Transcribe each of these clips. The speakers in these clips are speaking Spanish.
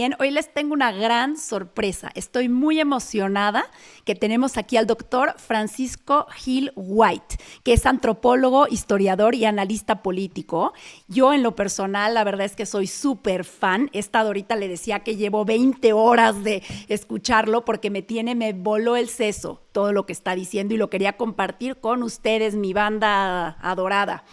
Bien, hoy les tengo una gran sorpresa. Estoy muy emocionada que tenemos aquí al doctor Francisco Gil White, que es antropólogo, historiador y analista político. Yo en lo personal, la verdad es que soy súper fan. He estado ahorita, le decía que llevo 20 horas de escucharlo porque me voló el seso todo lo que está diciendo y lo quería compartir con ustedes, mi banda adorada.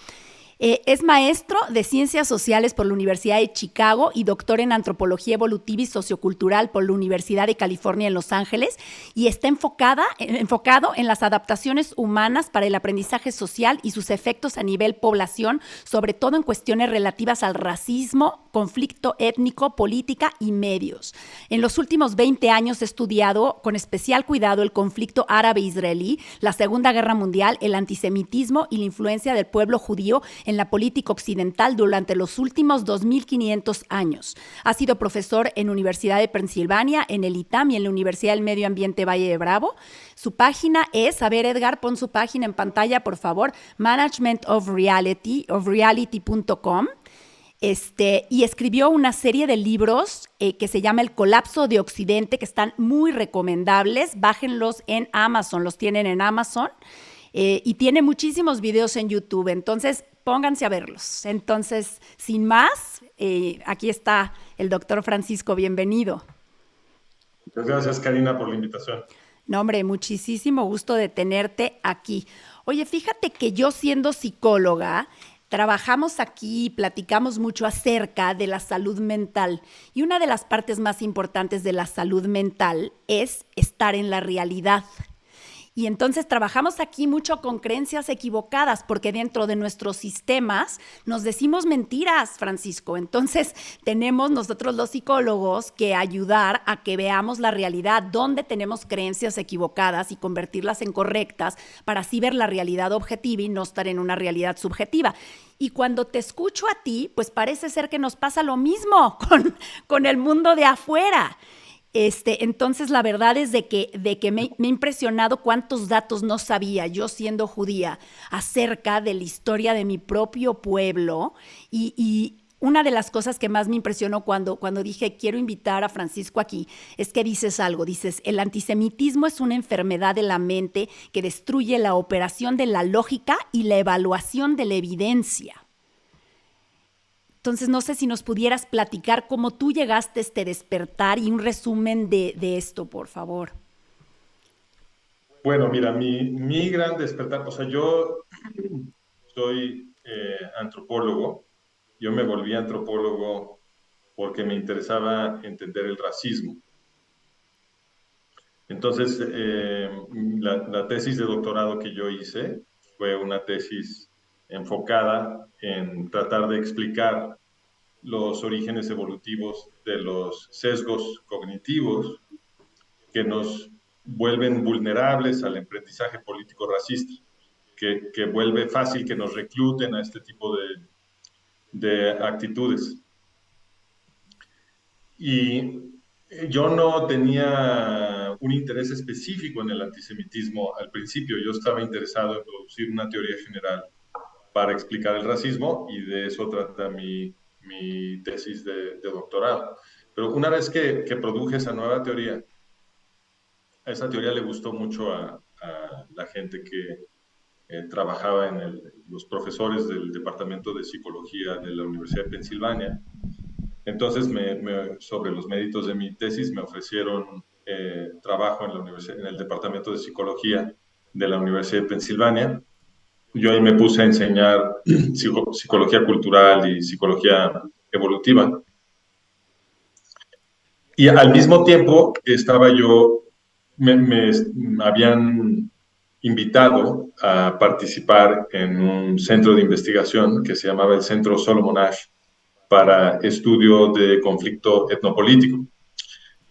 Es maestro de Ciencias Sociales por la Universidad de Chicago y doctor en Antropología Evolutiva y Sociocultural por la Universidad de California en Los Ángeles y está enfocado en las adaptaciones humanas para el aprendizaje social y sus efectos a nivel población, sobre todo en cuestiones relativas al racismo, conflicto étnico, política y medios. En los últimos 20 años he estudiado con especial cuidado el conflicto árabe-israelí, la Segunda Guerra Mundial, el antisemitismo y la influencia del pueblo judío en la política occidental durante los últimos 2.500 años. Ha sido profesor en Universidad de Pensilvania, en el ITAM y en la Universidad del Medio Ambiente Valle de Bravo. Su página es, a ver, Edgar, pon su página en pantalla, por favor, managementofreality.com. Y escribió una serie de libros que se llama El colapso de Occidente, que están muy recomendables. Bájenlos en Amazon, los tienen en Amazon. Y tiene muchísimos videos en YouTube, entonces pónganse a verlos. Entonces, sin más, aquí está el doctor Francisco, bienvenido. Muchas gracias, Karina, por la invitación. No, hombre, muchísimo gusto de tenerte aquí. Oye, fíjate que yo siendo psicóloga, trabajamos aquí y platicamos mucho acerca de la salud mental. Y una de las partes más importantes de la salud mental es estar en la realidad. Y entonces trabajamos aquí mucho con creencias equivocadas, porque dentro de nuestros sistemas nos decimos mentiras, Francisco. Entonces tenemos nosotros los psicólogos que ayudar a que veamos la realidad, donde tenemos creencias equivocadas y convertirlas en correctas para así ver la realidad objetiva y no estar en una realidad subjetiva. Y cuando te escucho a ti, pues parece ser que nos pasa lo mismo con el mundo de afuera. Entonces, la verdad es de que me ha impresionado cuántos datos no sabía yo siendo judía acerca de la historia de mi propio pueblo y una de las cosas que más me impresionó cuando dije quiero invitar a Francisco aquí es que dices algo, dices el antisemitismo es una enfermedad de la mente que destruye la operación de la lógica y la evaluación de la evidencia. Entonces, no sé si nos pudieras platicar cómo tú llegaste a este despertar y un resumen de esto, por favor. Bueno, mira, mi gran despertar, o sea, yo soy antropólogo, yo me volví antropólogo porque me interesaba entender el racismo. Entonces, la tesis de doctorado que yo hice fue una tesis enfocada en tratar de explicar los orígenes evolutivos de los sesgos cognitivos que nos vuelven vulnerables al aprendizaje político racista, que vuelve fácil que nos recluten a este tipo de actitudes. Y yo no tenía un interés específico en el antisemitismo al principio, yo estaba interesado en producir una teoría general para explicar el racismo y de eso trata mi tesis de doctorado. Pero una vez que produje esa nueva teoría, a esa teoría le gustó mucho a la gente que trabajaba los profesores del Departamento de Psicología de la Universidad de Pensilvania. Entonces, sobre los méritos de mi tesis, me ofrecieron trabajo en el Departamento de Psicología de la Universidad de Pensilvania. Yo ahí me puse a enseñar psicología cultural y psicología evolutiva. Y al mismo tiempo estaba yo, me habían invitado a participar en un centro de investigación que se llamaba el Centro Solomon Asch para estudio de conflicto etnopolítico.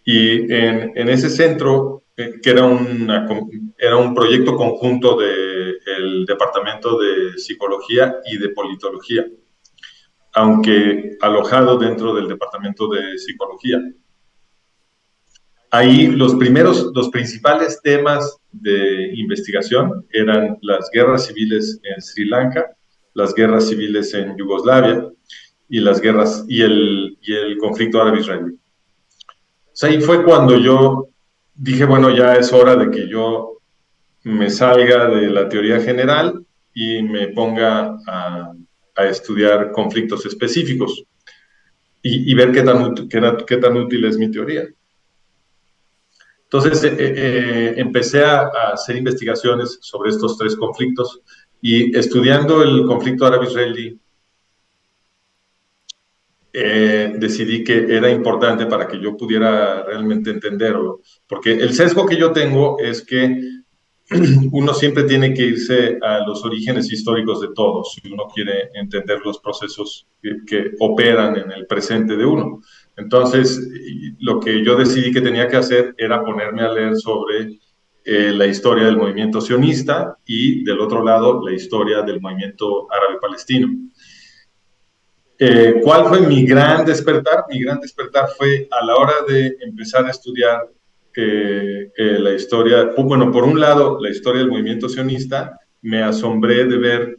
Y en ese centro, que era un proyecto conjunto del Departamento de Psicología y de Politología, aunque alojado dentro del Departamento de Psicología. Ahí los principales temas de investigación eran las guerras civiles en Sri Lanka, las guerras civiles en Yugoslavia y las guerras y el conflicto árabe-israelí. ahí fue cuando yo dije, bueno, ya es hora de que yo me salga de la teoría general y me ponga a estudiar conflictos específicos y ver qué tan útil es mi teoría. Entonces empecé a hacer investigaciones sobre estos tres conflictos y estudiando el conflicto árabe-israelí, decidí que era importante para que yo pudiera realmente entenderlo, porque el sesgo que yo tengo es que uno siempre tiene que irse a los orígenes históricos de todos si uno quiere entender los procesos que operan en el presente de uno. Entonces, lo que yo decidí que tenía que hacer era ponerme a leer sobre la historia del movimiento sionista y, del otro lado, la historia del movimiento árabe-palestino. ¿Cuál fue mi gran despertar? Mi gran despertar fue a la hora de empezar a estudiar la historia, bueno, por un lado, la historia del movimiento sionista, me asombré de ver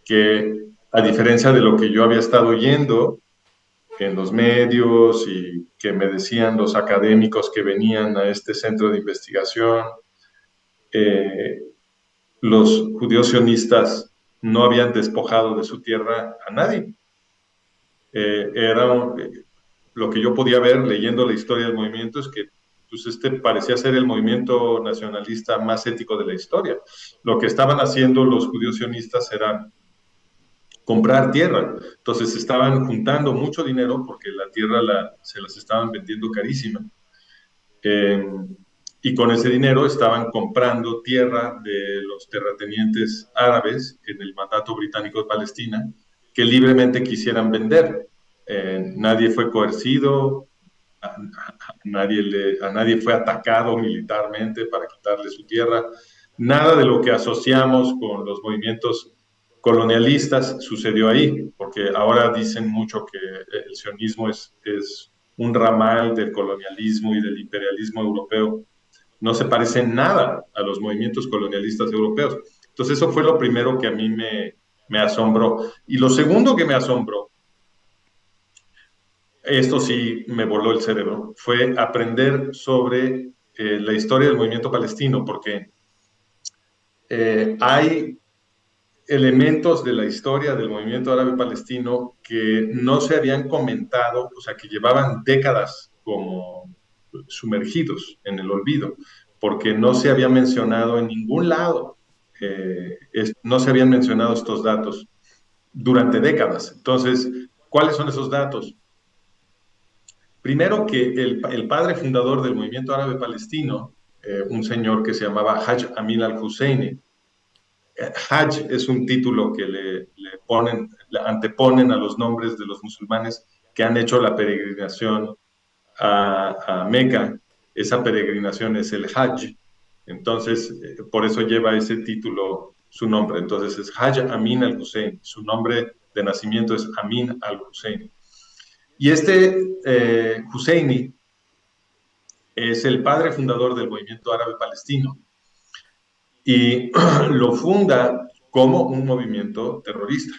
que, a diferencia de lo que yo había estado oyendo en los medios y que me decían los académicos que venían a este centro de investigación, eh, los judíos sionistas no habían despojado de su tierra a nadie. Era lo que yo podía ver leyendo la historia del movimiento es que pues este parecía ser el movimiento nacionalista más ético de la historia. Lo que estaban haciendo los judíos sionistas era comprar tierra. Entonces estaban juntando mucho dinero porque la tierra se las estaban vendiendo carísima. Eh, y con ese dinero estaban comprando tierra de los terratenientes árabes en el mandato británico de Palestina que libremente quisieran vender. Nadie fue coercido, a nadie fue atacado militarmente para quitarle su tierra. Nada de lo que asociamos con los movimientos colonialistas sucedió ahí, porque ahora dicen mucho que el sionismo es un ramal del colonialismo y del imperialismo europeo. No se parece en nada a los movimientos colonialistas europeos. Entonces eso fue lo primero que a mí me asombró. Y lo segundo que me asombró, esto sí me voló el cerebro, fue aprender sobre la historia del movimiento palestino, porque hay elementos de la historia del movimiento árabe palestino que no se habían comentado, o sea, que llevaban décadas como sumergidos en el olvido, porque no se había mencionado en ningún lado, no se habían mencionado estos datos durante décadas. Entonces, ¿cuáles son esos datos? Primero que el padre fundador del movimiento árabe palestino, un señor que se llamaba Haj Amin al-Husseini, Hajj es un título que le anteponen a los nombres de los musulmanes que han hecho la peregrinación a Meca. Esa peregrinación es el Hajj. Entonces, por eso lleva ese título su nombre. Entonces, es Hajj Amin al-Hussein. Su nombre de nacimiento es Amin al-Hussein. Y este Husseini es el padre fundador del movimiento árabe palestino y lo funda como un movimiento terrorista.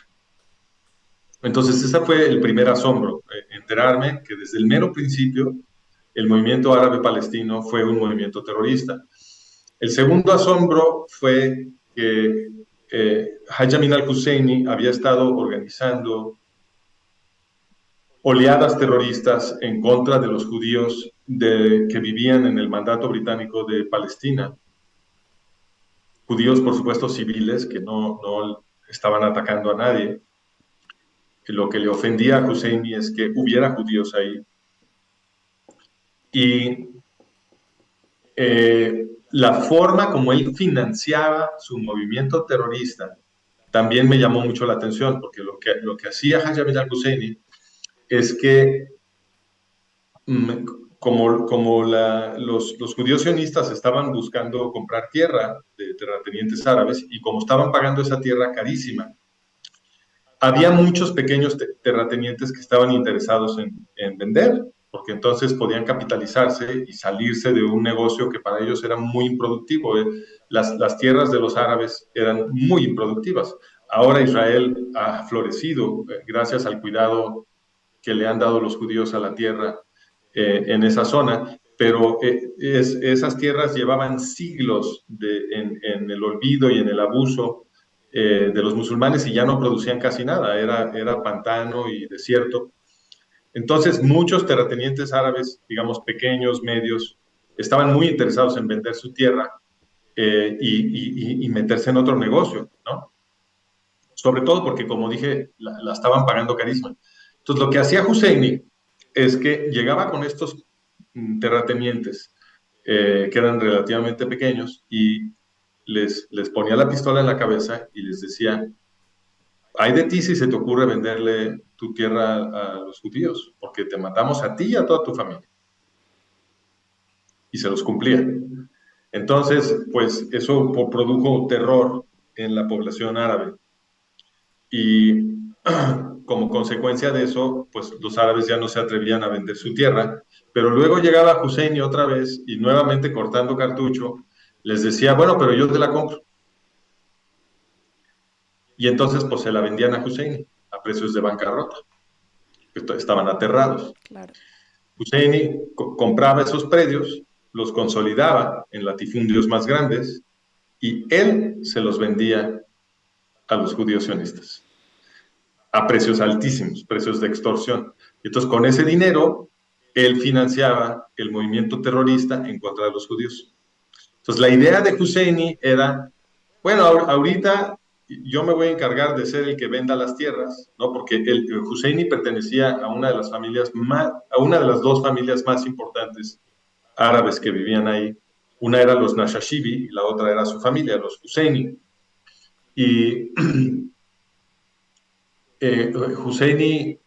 Entonces, ese fue el primer asombro, enterarme que desde el mero principio el movimiento árabe palestino fue un movimiento terrorista. El segundo asombro fue que Hajj Amin al-Husseini había estado organizando oleadas terroristas en contra de los judíos que vivían en el mandato británico de Palestina. Judíos, por supuesto, civiles que no estaban atacando a nadie. Lo que le ofendía a Husseini es que hubiera judíos ahí. Y la forma como él financiaba su movimiento terrorista también me llamó mucho la atención, porque lo que hacía Hajj Amin al-Husseini es que como los judíos sionistas estaban buscando comprar tierra de terratenientes árabes y como estaban pagando esa tierra carísima, había muchos pequeños terratenientes que estaban interesados en vender, porque entonces podían capitalizarse y salirse de un negocio que para ellos era muy improductivo. Las tierras de los árabes eran muy improductivas. Ahora Israel ha florecido gracias al cuidado que le han dado los judíos a la tierra. en esa zona, pero esas tierras llevaban siglos en el olvido y en el abuso de los musulmanes y ya no producían casi nada, era pantano y desierto. Entonces, muchos terratenientes árabes, digamos pequeños, medios, estaban muy interesados en vender su tierra y meterse en otro negocio, ¿no? Sobre todo porque, como dije, la estaban pagando carísima. Entonces, lo que hacía Husseini es que llegaba con estos terratenientes que eran relativamente pequeños y les ponía la pistola en la cabeza y les decía, hay de ti si se te ocurre venderle tu tierra a los judíos, porque te matamos a ti y a toda tu familia. Y se los cumplía. Entonces, pues eso produjo terror en la población árabe. Y como consecuencia de eso, pues los árabes ya no se atrevían a vender su tierra. Pero luego llegaba Husseini otra vez y nuevamente cortando cartucho, les decía, bueno, pero yo te la compro. Y entonces, pues se la vendían a Husseini a precios de bancarrota. Estaban aterrados. Claro. Husseini compraba esos predios, los consolidaba en latifundios más grandes y él se los vendía a los judíos sionistas a precios altísimos, precios de extorsión. Y entonces con ese dinero él financiaba el movimiento terrorista en contra de los judíos. Entonces la idea de Husseini era, bueno, ahorita yo me voy a encargar de ser el que venda las tierras, ¿no? Porque el Husseini pertenecía a una de las familias más, a una de las dos familias más importantes árabes que vivían ahí. Una era los Nashashibi y la otra era su familia, los Husseini. Y Husseini,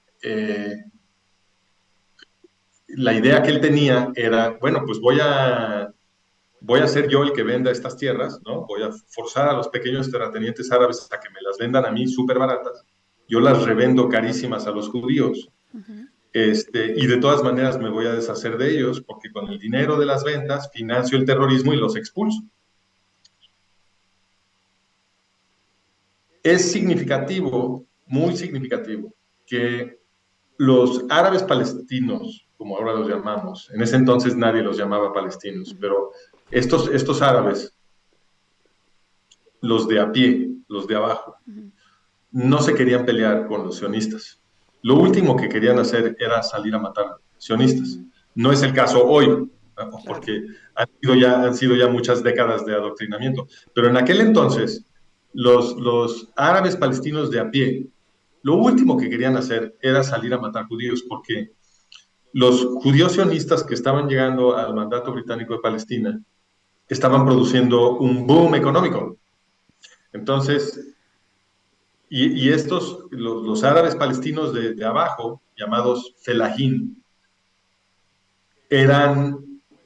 la idea que él tenía era, bueno, pues voy a ser yo el que venda estas tierras, ¿no? Voy a forzar a los pequeños terratenientes árabes a que me las vendan a mí súper baratas. Yo las revendo carísimas a los judíos. Y de todas maneras me voy a deshacer de ellos porque con el dinero de las ventas financio el terrorismo y los expulso. Es significativo, muy significativo, que los árabes palestinos, como ahora los llamamos, en ese entonces nadie los llamaba palestinos, pero estos árabes, los de a pie, los de abajo, no se querían pelear con los sionistas. Lo último que querían hacer era salir a matar sionistas. No es el caso hoy, ¿no? Claro. Porque han sido ya muchas décadas de adoctrinamiento. Pero en aquel entonces, los árabes palestinos de a pie, lo último que querían hacer era salir a matar judíos, porque los judíos sionistas que estaban llegando al mandato británico de Palestina estaban produciendo un boom económico. Entonces, los árabes palestinos de abajo, llamados felajín, eran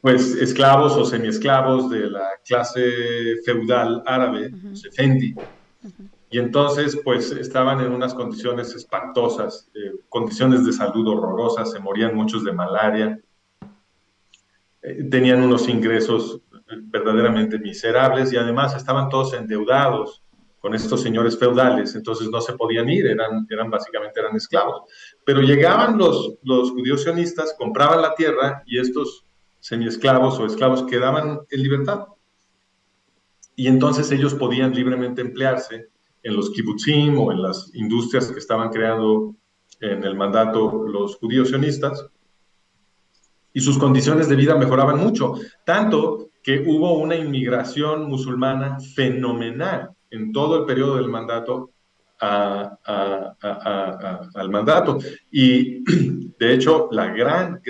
pues esclavos o semiesclavos de la clase feudal árabe, los efendi, y entonces pues estaban en unas condiciones espantosas, condiciones de salud horrorosas, se morían muchos de malaria, tenían unos ingresos verdaderamente miserables y además estaban todos endeudados con estos señores feudales, entonces no se podían ir, básicamente eran esclavos. Pero llegaban los judíos sionistas, compraban la tierra y estos semiesclavos o esclavos quedaban en libertad. Y entonces ellos podían libremente emplearse en los kibbutzim o en las industrias que estaban creando en el mandato los judíos sionistas, y sus condiciones de vida mejoraban mucho, tanto que hubo una inmigración musulmana fenomenal en todo el periodo del mandato al mandato. Y de hecho, la gran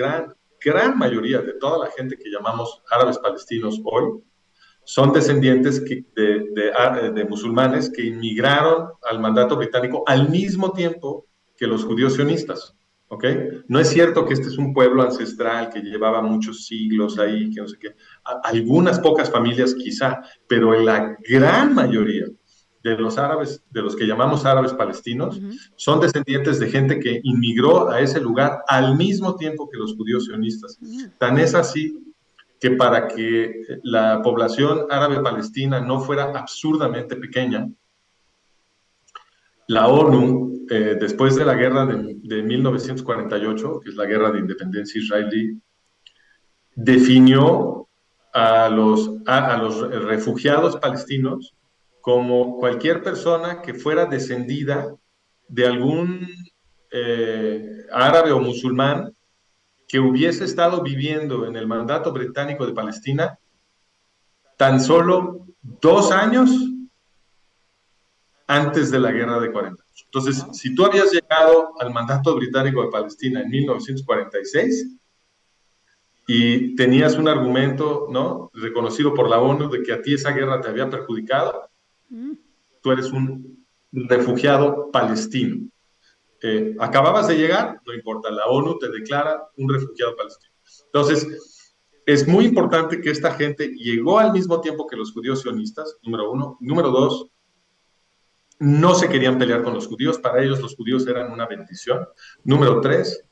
mayoría de toda la gente que llamamos árabes palestinos hoy son descendientes de musulmanes que inmigraron al mandato británico al mismo tiempo que los judíos sionistas. ¿Ok? No es cierto que este es un pueblo ancestral que llevaba muchos siglos ahí, que no sé qué. Algunas pocas familias quizá, pero en la gran mayoría de los árabes, de los que llamamos árabes palestinos, son descendientes de gente que inmigró a ese lugar al mismo tiempo que los judíos sionistas. Tan es así que para que la población árabe palestina no fuera absurdamente pequeña, la ONU, después de la guerra de 1948, que es la guerra de independencia israelí, definió a los refugiados palestinos como cualquier persona que fuera descendida de algún árabe o musulmán que hubiese estado viviendo en el mandato británico de Palestina tan solo 2 años antes de la guerra de 48. Entonces, Wow. si tú habías llegado al mandato británico de Palestina en 1946 y tenías un argumento, ¿no?, reconocido por la ONU de que a ti esa guerra te había perjudicado, Mm. tú eres un refugiado palestino. Acababas de llegar, no importa, la ONU te declara un refugiado palestino. Entonces, es muy importante que esta gente llegó al mismo tiempo que los judíos sionistas, número uno. Número dos, no se querían pelear con los judíos, para ellos los judíos eran una bendición. Número tres,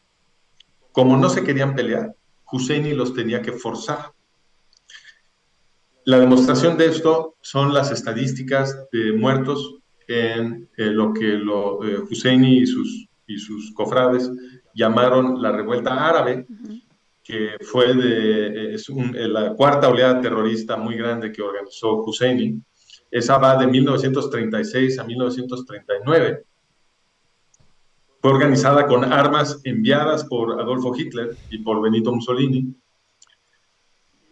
como no se querían pelear, Husseini los tenía que forzar. La demostración de esto son las estadísticas de muertos en lo que Husseini y sus cofrades llamaron la revuelta árabe, Ujú. que fue la cuarta oleada terrorista muy grande que organizó Husseini. Esa va de 1936 a 1939. Fue organizada con armas enviadas por Adolfo Hitler y por Benito Mussolini.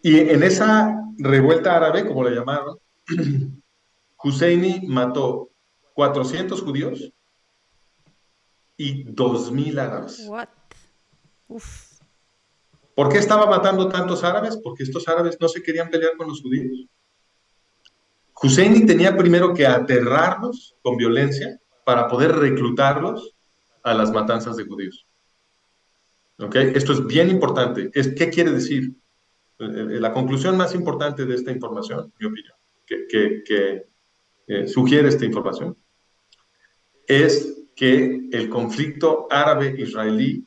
Y en esa revuelta árabe, como la llamaron, Husseini mató 400 judíos y 2.000 árabes. What? Uf. ¿Por qué estaba matando tantos árabes? Porque estos árabes no se querían pelear con los judíos. Husseini tenía primero que aterrarlos con violencia para poder reclutarlos a las matanzas de judíos. ¿Ok? Esto es bien importante. ¿Qué quiere decir? La conclusión más importante de esta información, mi opinión, que sugiere esta información, es que el conflicto árabe-israelí,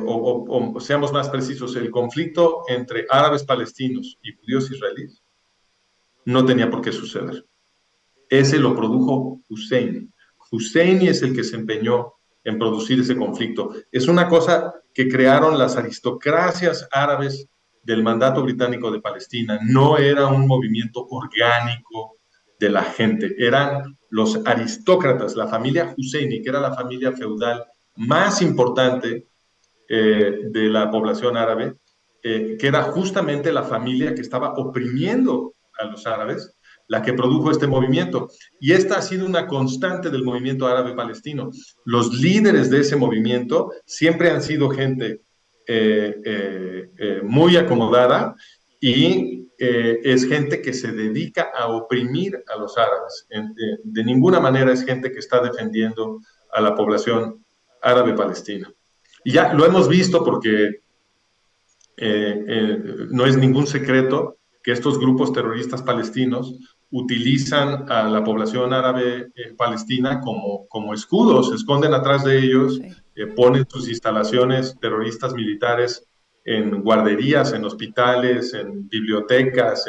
o seamos más precisos, el conflicto entre árabes palestinos y judíos israelíes, no tenía por qué suceder. Ese lo produjo Husseini. Husseini es el que se empeñó en producir ese conflicto. Es una cosa que crearon las aristocracias árabes del mandato británico de Palestina. No era un movimiento orgánico de la gente, eran los aristócratas, la familia Husseini, que era la familia feudal más importante de la población árabe, que era justamente la familia que estaba oprimiendo a los árabes, la que produjo este movimiento. Y esta ha sido una constante del movimiento árabe palestino. Los líderes de ese movimiento siempre han sido gente muy acomodada y es gente que se dedica a oprimir a los árabes. De ninguna manera es gente que está defendiendo a la población árabe palestina. Y ya lo hemos visto porque no es ningún secreto que estos grupos terroristas palestinos utilizan a la población árabe palestina como escudos, se esconden atrás de ellos, Sí. ponen sus instalaciones terroristas militares en guarderías, en hospitales, en bibliotecas,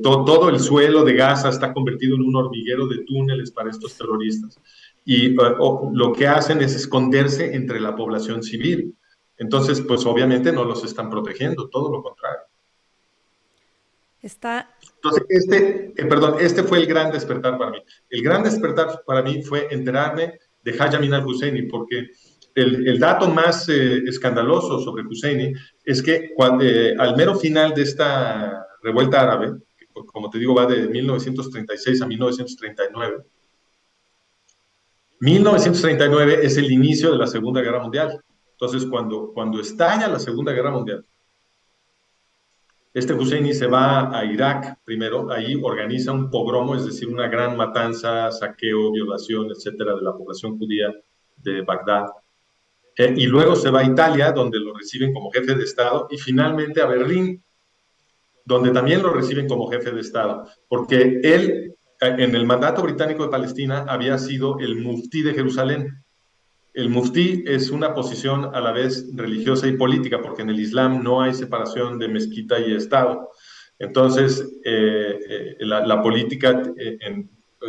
todo el suelo de Gaza está convertido en un hormiguero de túneles para estos terroristas. Y lo que hacen es esconderse entre la población civil. Entonces, pues obviamente no los están protegiendo, todo lo contrario. Está. Entonces, este fue el gran despertar para mí. El gran despertar para mí fue enterarme de Haj Amin al-Husseini, porque el dato más escandaloso sobre Husseini es que al mero final de esta revuelta árabe, que, como te digo, va de 1936 a 1939, 1939 es el inicio de la Segunda Guerra Mundial. Entonces, cuando estalla la Segunda Guerra Mundial, este Husseini se va a Irak primero, ahí organiza un pogromo, es decir, una gran matanza, saqueo, violación, etcétera, de la población judía de Bagdad. Y luego se va a Italia, donde lo reciben como jefe de Estado, y finalmente a Berlín, donde también lo reciben como jefe de Estado, porque él, en el mandato británico de Palestina, había sido el muftí de Jerusalén. El muftí es una posición a la vez religiosa y política, porque en el Islam no hay separación de mezquita y Estado. Entonces, la política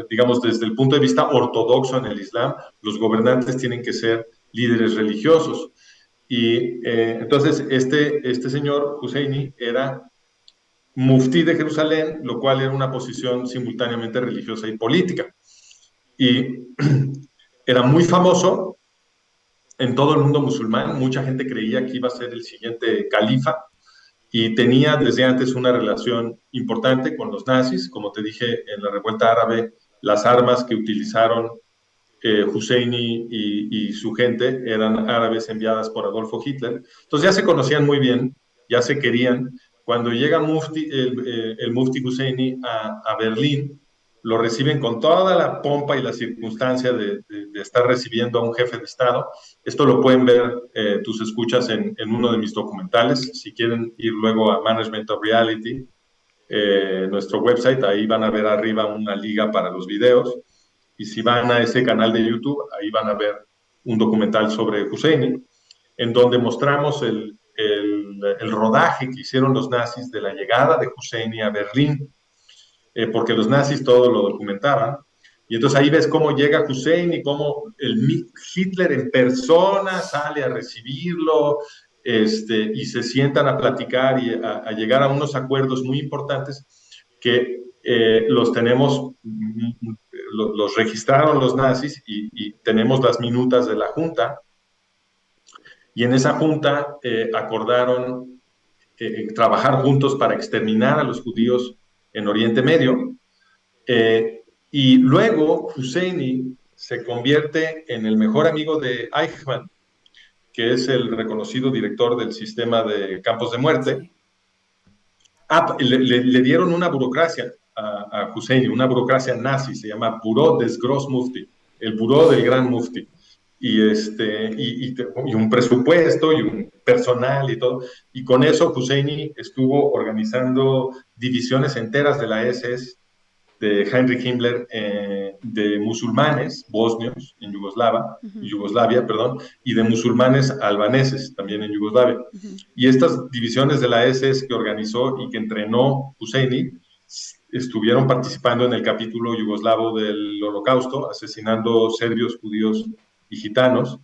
digamos, desde el punto de vista ortodoxo en el Islam, los gobernantes tienen que ser líderes religiosos. Y entonces este señor Husseini era muftí de Jerusalén, lo cual era una posición simultáneamente religiosa y política. Y era muy famoso en todo el mundo musulmán. Mucha gente creía que iba a ser el siguiente califa y tenía desde antes una relación importante con los nazis. Como te dije, en la revuelta árabe, las armas que utilizaron Husseini y su gente eran árabes enviadas por Adolfo Hitler. Entonces ya se conocían muy bien, ya se querían. Cuando llega el Mufti Husseini a Berlín, lo reciben con toda la pompa y la circunstancia de estar recibiendo a un jefe de Estado. Esto lo pueden ver tus escuchas en uno de mis documentales. Si quieren ir luego a Management of Reality, nuestro website, ahí van a ver arriba una liga para los videos. Y si van a ese canal de YouTube, ahí van a ver un documental sobre Husseini, en donde mostramos el rodaje que hicieron los nazis de la llegada de Husseini a Berlín, porque los nazis todo lo documentaban. Y entonces ahí ves cómo llega Hussein y cómo Hitler en persona sale a recibirlo, y se sientan a platicar y a llegar a unos acuerdos muy importantes que los tenemos, los registraron los nazis y tenemos las minutas de la junta. Y en esa junta acordaron trabajar juntos para exterminar a los judíos en Oriente Medio. Y luego Husseini se convierte en el mejor amigo de Eichmann, que es el reconocido director del sistema de campos de muerte. Le dieron una burocracia a Husseini, una burocracia nazi, se llama Buró des Großmufti, el Buró del Gran Mufti. Y un presupuesto y un personal y todo. Y con eso Husseini estuvo organizando divisiones enteras de la SS de Heinrich Himmler, de musulmanes bosnios en Yugoslavia, y de musulmanes albaneses también en Yugoslavia. Y estas divisiones de la SS que organizó y que entrenó Husseini estuvieron participando en el capítulo yugoslavo del Holocausto, asesinando serbios, judíos y gitanos.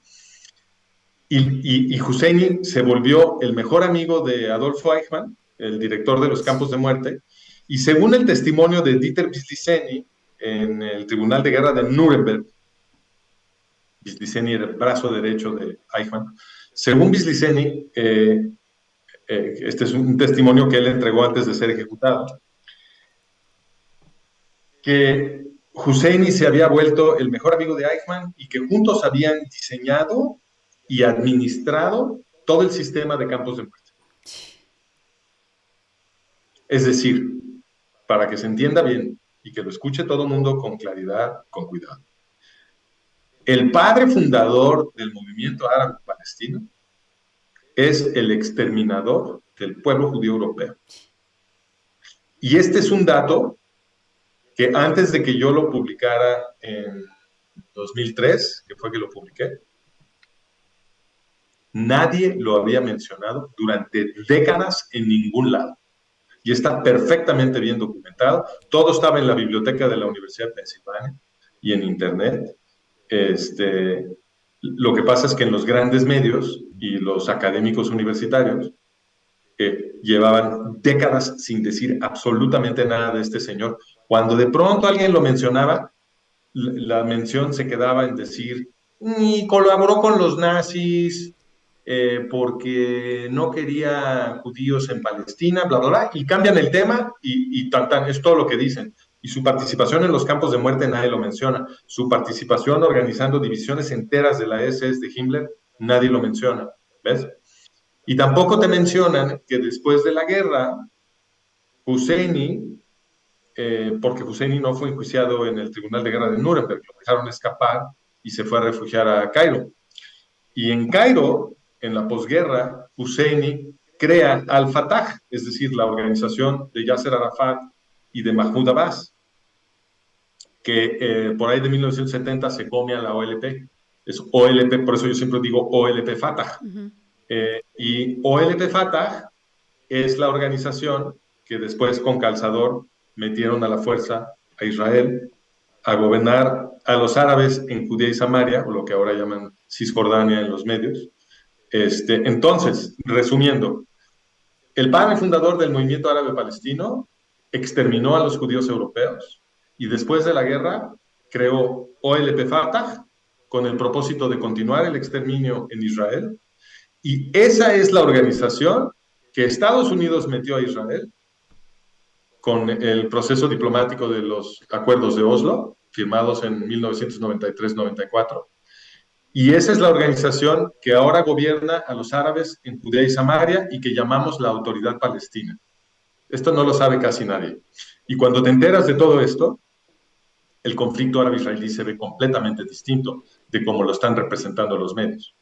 Y Husseini se volvió el mejor amigo de Adolfo Eichmann, el director de los campos de muerte, y según el testimonio de Dieter Wislicenyi en el Tribunal de Guerra de Nuremberg, Wislicenyi era el brazo derecho de Eichmann, según Wislicenyi, este es un testimonio que él entregó antes de ser ejecutado, que Husseini se había vuelto el mejor amigo de Eichmann y que juntos habían diseñado y administrado todo el sistema de campos de muerte. Es decir, para que se entienda bien y que lo escuche todo el mundo con claridad, con cuidado. El padre fundador del movimiento árabe palestino es el exterminador del pueblo judío europeo. Y este es un dato que antes de que yo lo publicara en 2003, que fue que lo publiqué, nadie lo había mencionado durante décadas en ningún lado. Y está perfectamente bien documentado. Todo estaba en la biblioteca de la Universidad de Pensilvania y en Internet. Lo que pasa es que en los grandes medios y los académicos universitarios llevaban décadas sin decir absolutamente nada de este señor. Cuando de pronto alguien lo mencionaba, la mención se quedaba en decir, y colaboró con los nazis porque no quería judíos en Palestina, bla, bla, bla, y cambian el tema y tan, tan, es todo lo que dicen. Y su participación en los campos de muerte nadie lo menciona. Su participación organizando divisiones enteras de la SS de Himmler, nadie lo menciona. ¿Ves? Y tampoco te mencionan que después de la guerra, Husseini, porque Husseini no fue enjuiciado en el Tribunal de Guerra de Nuremberg, lo dejaron escapar y se fue a refugiar a Cairo. Y en Cairo, en la posguerra, Husseini crea Al-Fatah, es decir, la organización de Yasser Arafat y de Mahmoud Abbas, que por ahí de 1970 se come a la OLP. Es OLP, por eso yo siempre digo OLP Fatah. Y OLP Fatah es la organización que después con calzador metieron a la fuerza a Israel a gobernar a los árabes en Judea y Samaria, o lo que ahora llaman Cisjordania en los medios. Entonces, resumiendo, el padre fundador del movimiento árabe palestino exterminó a los judíos europeos y después de la guerra creó OLP Fatah con el propósito de continuar el exterminio en Israel. Y esa es la organización que Estados Unidos metió a Israel con el proceso diplomático de los acuerdos de Oslo, firmados en 1993-94. Y esa es la organización que ahora gobierna a los árabes en Judea y Samaria y que llamamos la Autoridad Palestina. Esto no lo sabe casi nadie. Y cuando te enteras de todo esto, el conflicto árabe-israelí se ve completamente distinto de cómo lo están representando los medios.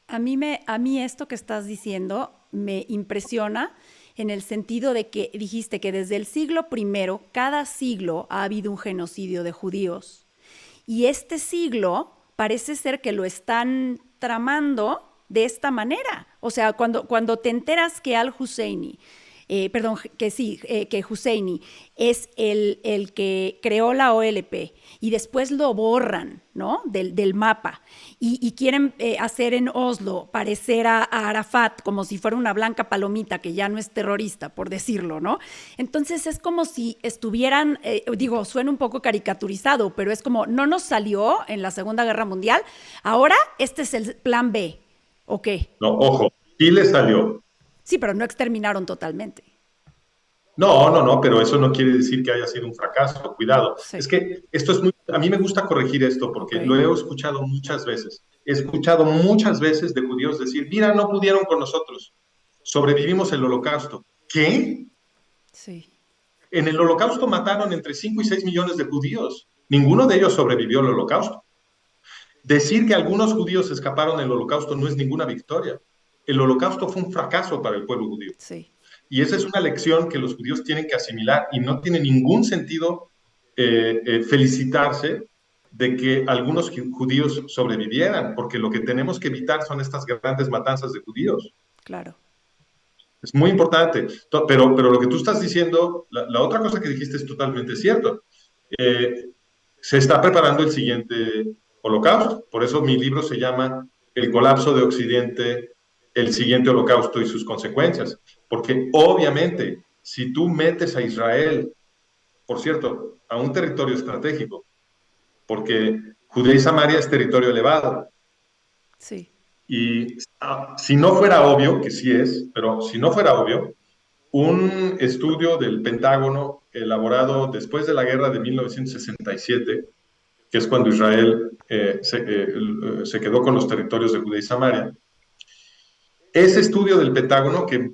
A mí esto que estás diciendo me impresiona en el sentido de que dijiste que desde el siglo I, cada siglo ha habido un genocidio de judíos. Y este siglo parece ser que lo están tramando de esta manera. O sea, cuando te enteras que al-Husseini, que Husseini es el que creó la OLP y después lo borran, ¿no? Del mapa y quieren hacer en Oslo parecer a Arafat como si fuera una blanca palomita que ya no es terrorista, por decirlo, ¿no? Entonces es como si estuvieran, suena un poco caricaturizado, pero es como no nos salió en la Segunda Guerra Mundial, ahora este es el plan B, ¿o qué? No, ojo, sí le salió. Sí, pero no exterminaron totalmente. No, pero eso no quiere decir que haya sido un fracaso, cuidado. Sí. Es que esto es muy, a mí me gusta corregir esto Ok. porque lo he escuchado muchas veces. He escuchado muchas veces de judíos decir, mira, no pudieron con nosotros, sobrevivimos el holocausto. ¿Qué? Sí. En el holocausto mataron entre 5 y 6 millones de judíos. Ninguno de ellos sobrevivió al holocausto. Decir que algunos judíos escaparon del holocausto no es ninguna victoria. El holocausto fue un fracaso para el pueblo judío. Sí. Y esa es una lección que los judíos tienen que asimilar y no tiene ningún sentido felicitarse de que algunos judíos sobrevivieran, porque lo que tenemos que evitar son estas grandes matanzas de judíos. Claro. Es muy importante, pero lo que tú estás diciendo, la otra cosa que dijiste es totalmente cierto. Eh, Se está preparando el siguiente holocausto, por eso mi libro se llama El colapso de Occidente, el siguiente holocausto y sus consecuencias, porque obviamente si tú metes a Israel, por cierto, a un territorio estratégico, porque Judea y Samaria es territorio elevado, Sí. y si no fuera obvio, que sí es, pero si no fuera obvio, un estudio del Pentágono elaborado después de la guerra de 1967, que es cuando Israel se quedó con los territorios de Judea y Samaria, ese estudio del Pentágono, que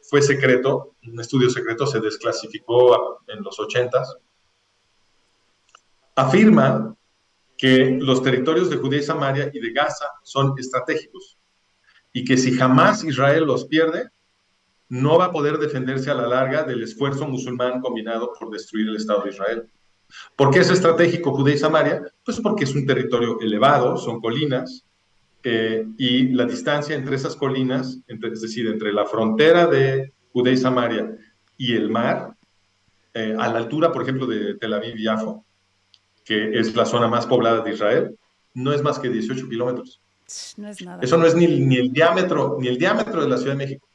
fue secreto, un estudio secreto, se desclasificó en los 80s, afirma que los territorios de Judea y Samaria y de Gaza son estratégicos y que si jamás Israel los pierde, no va a poder defenderse a la larga del esfuerzo musulmán combinado por destruir el Estado de Israel. ¿Por qué es estratégico Judea y Samaria? Pues porque es un territorio elevado, son colinas, y la distancia entre esas colinas, es decir, entre la frontera de Judea y Samaria y el mar, a la altura, por ejemplo, de Tel Aviv y Yafo, que es la zona más poblada de Israel, no es más que 18 kilómetros. No es nada. Eso no es ni el diámetro de la Ciudad de México.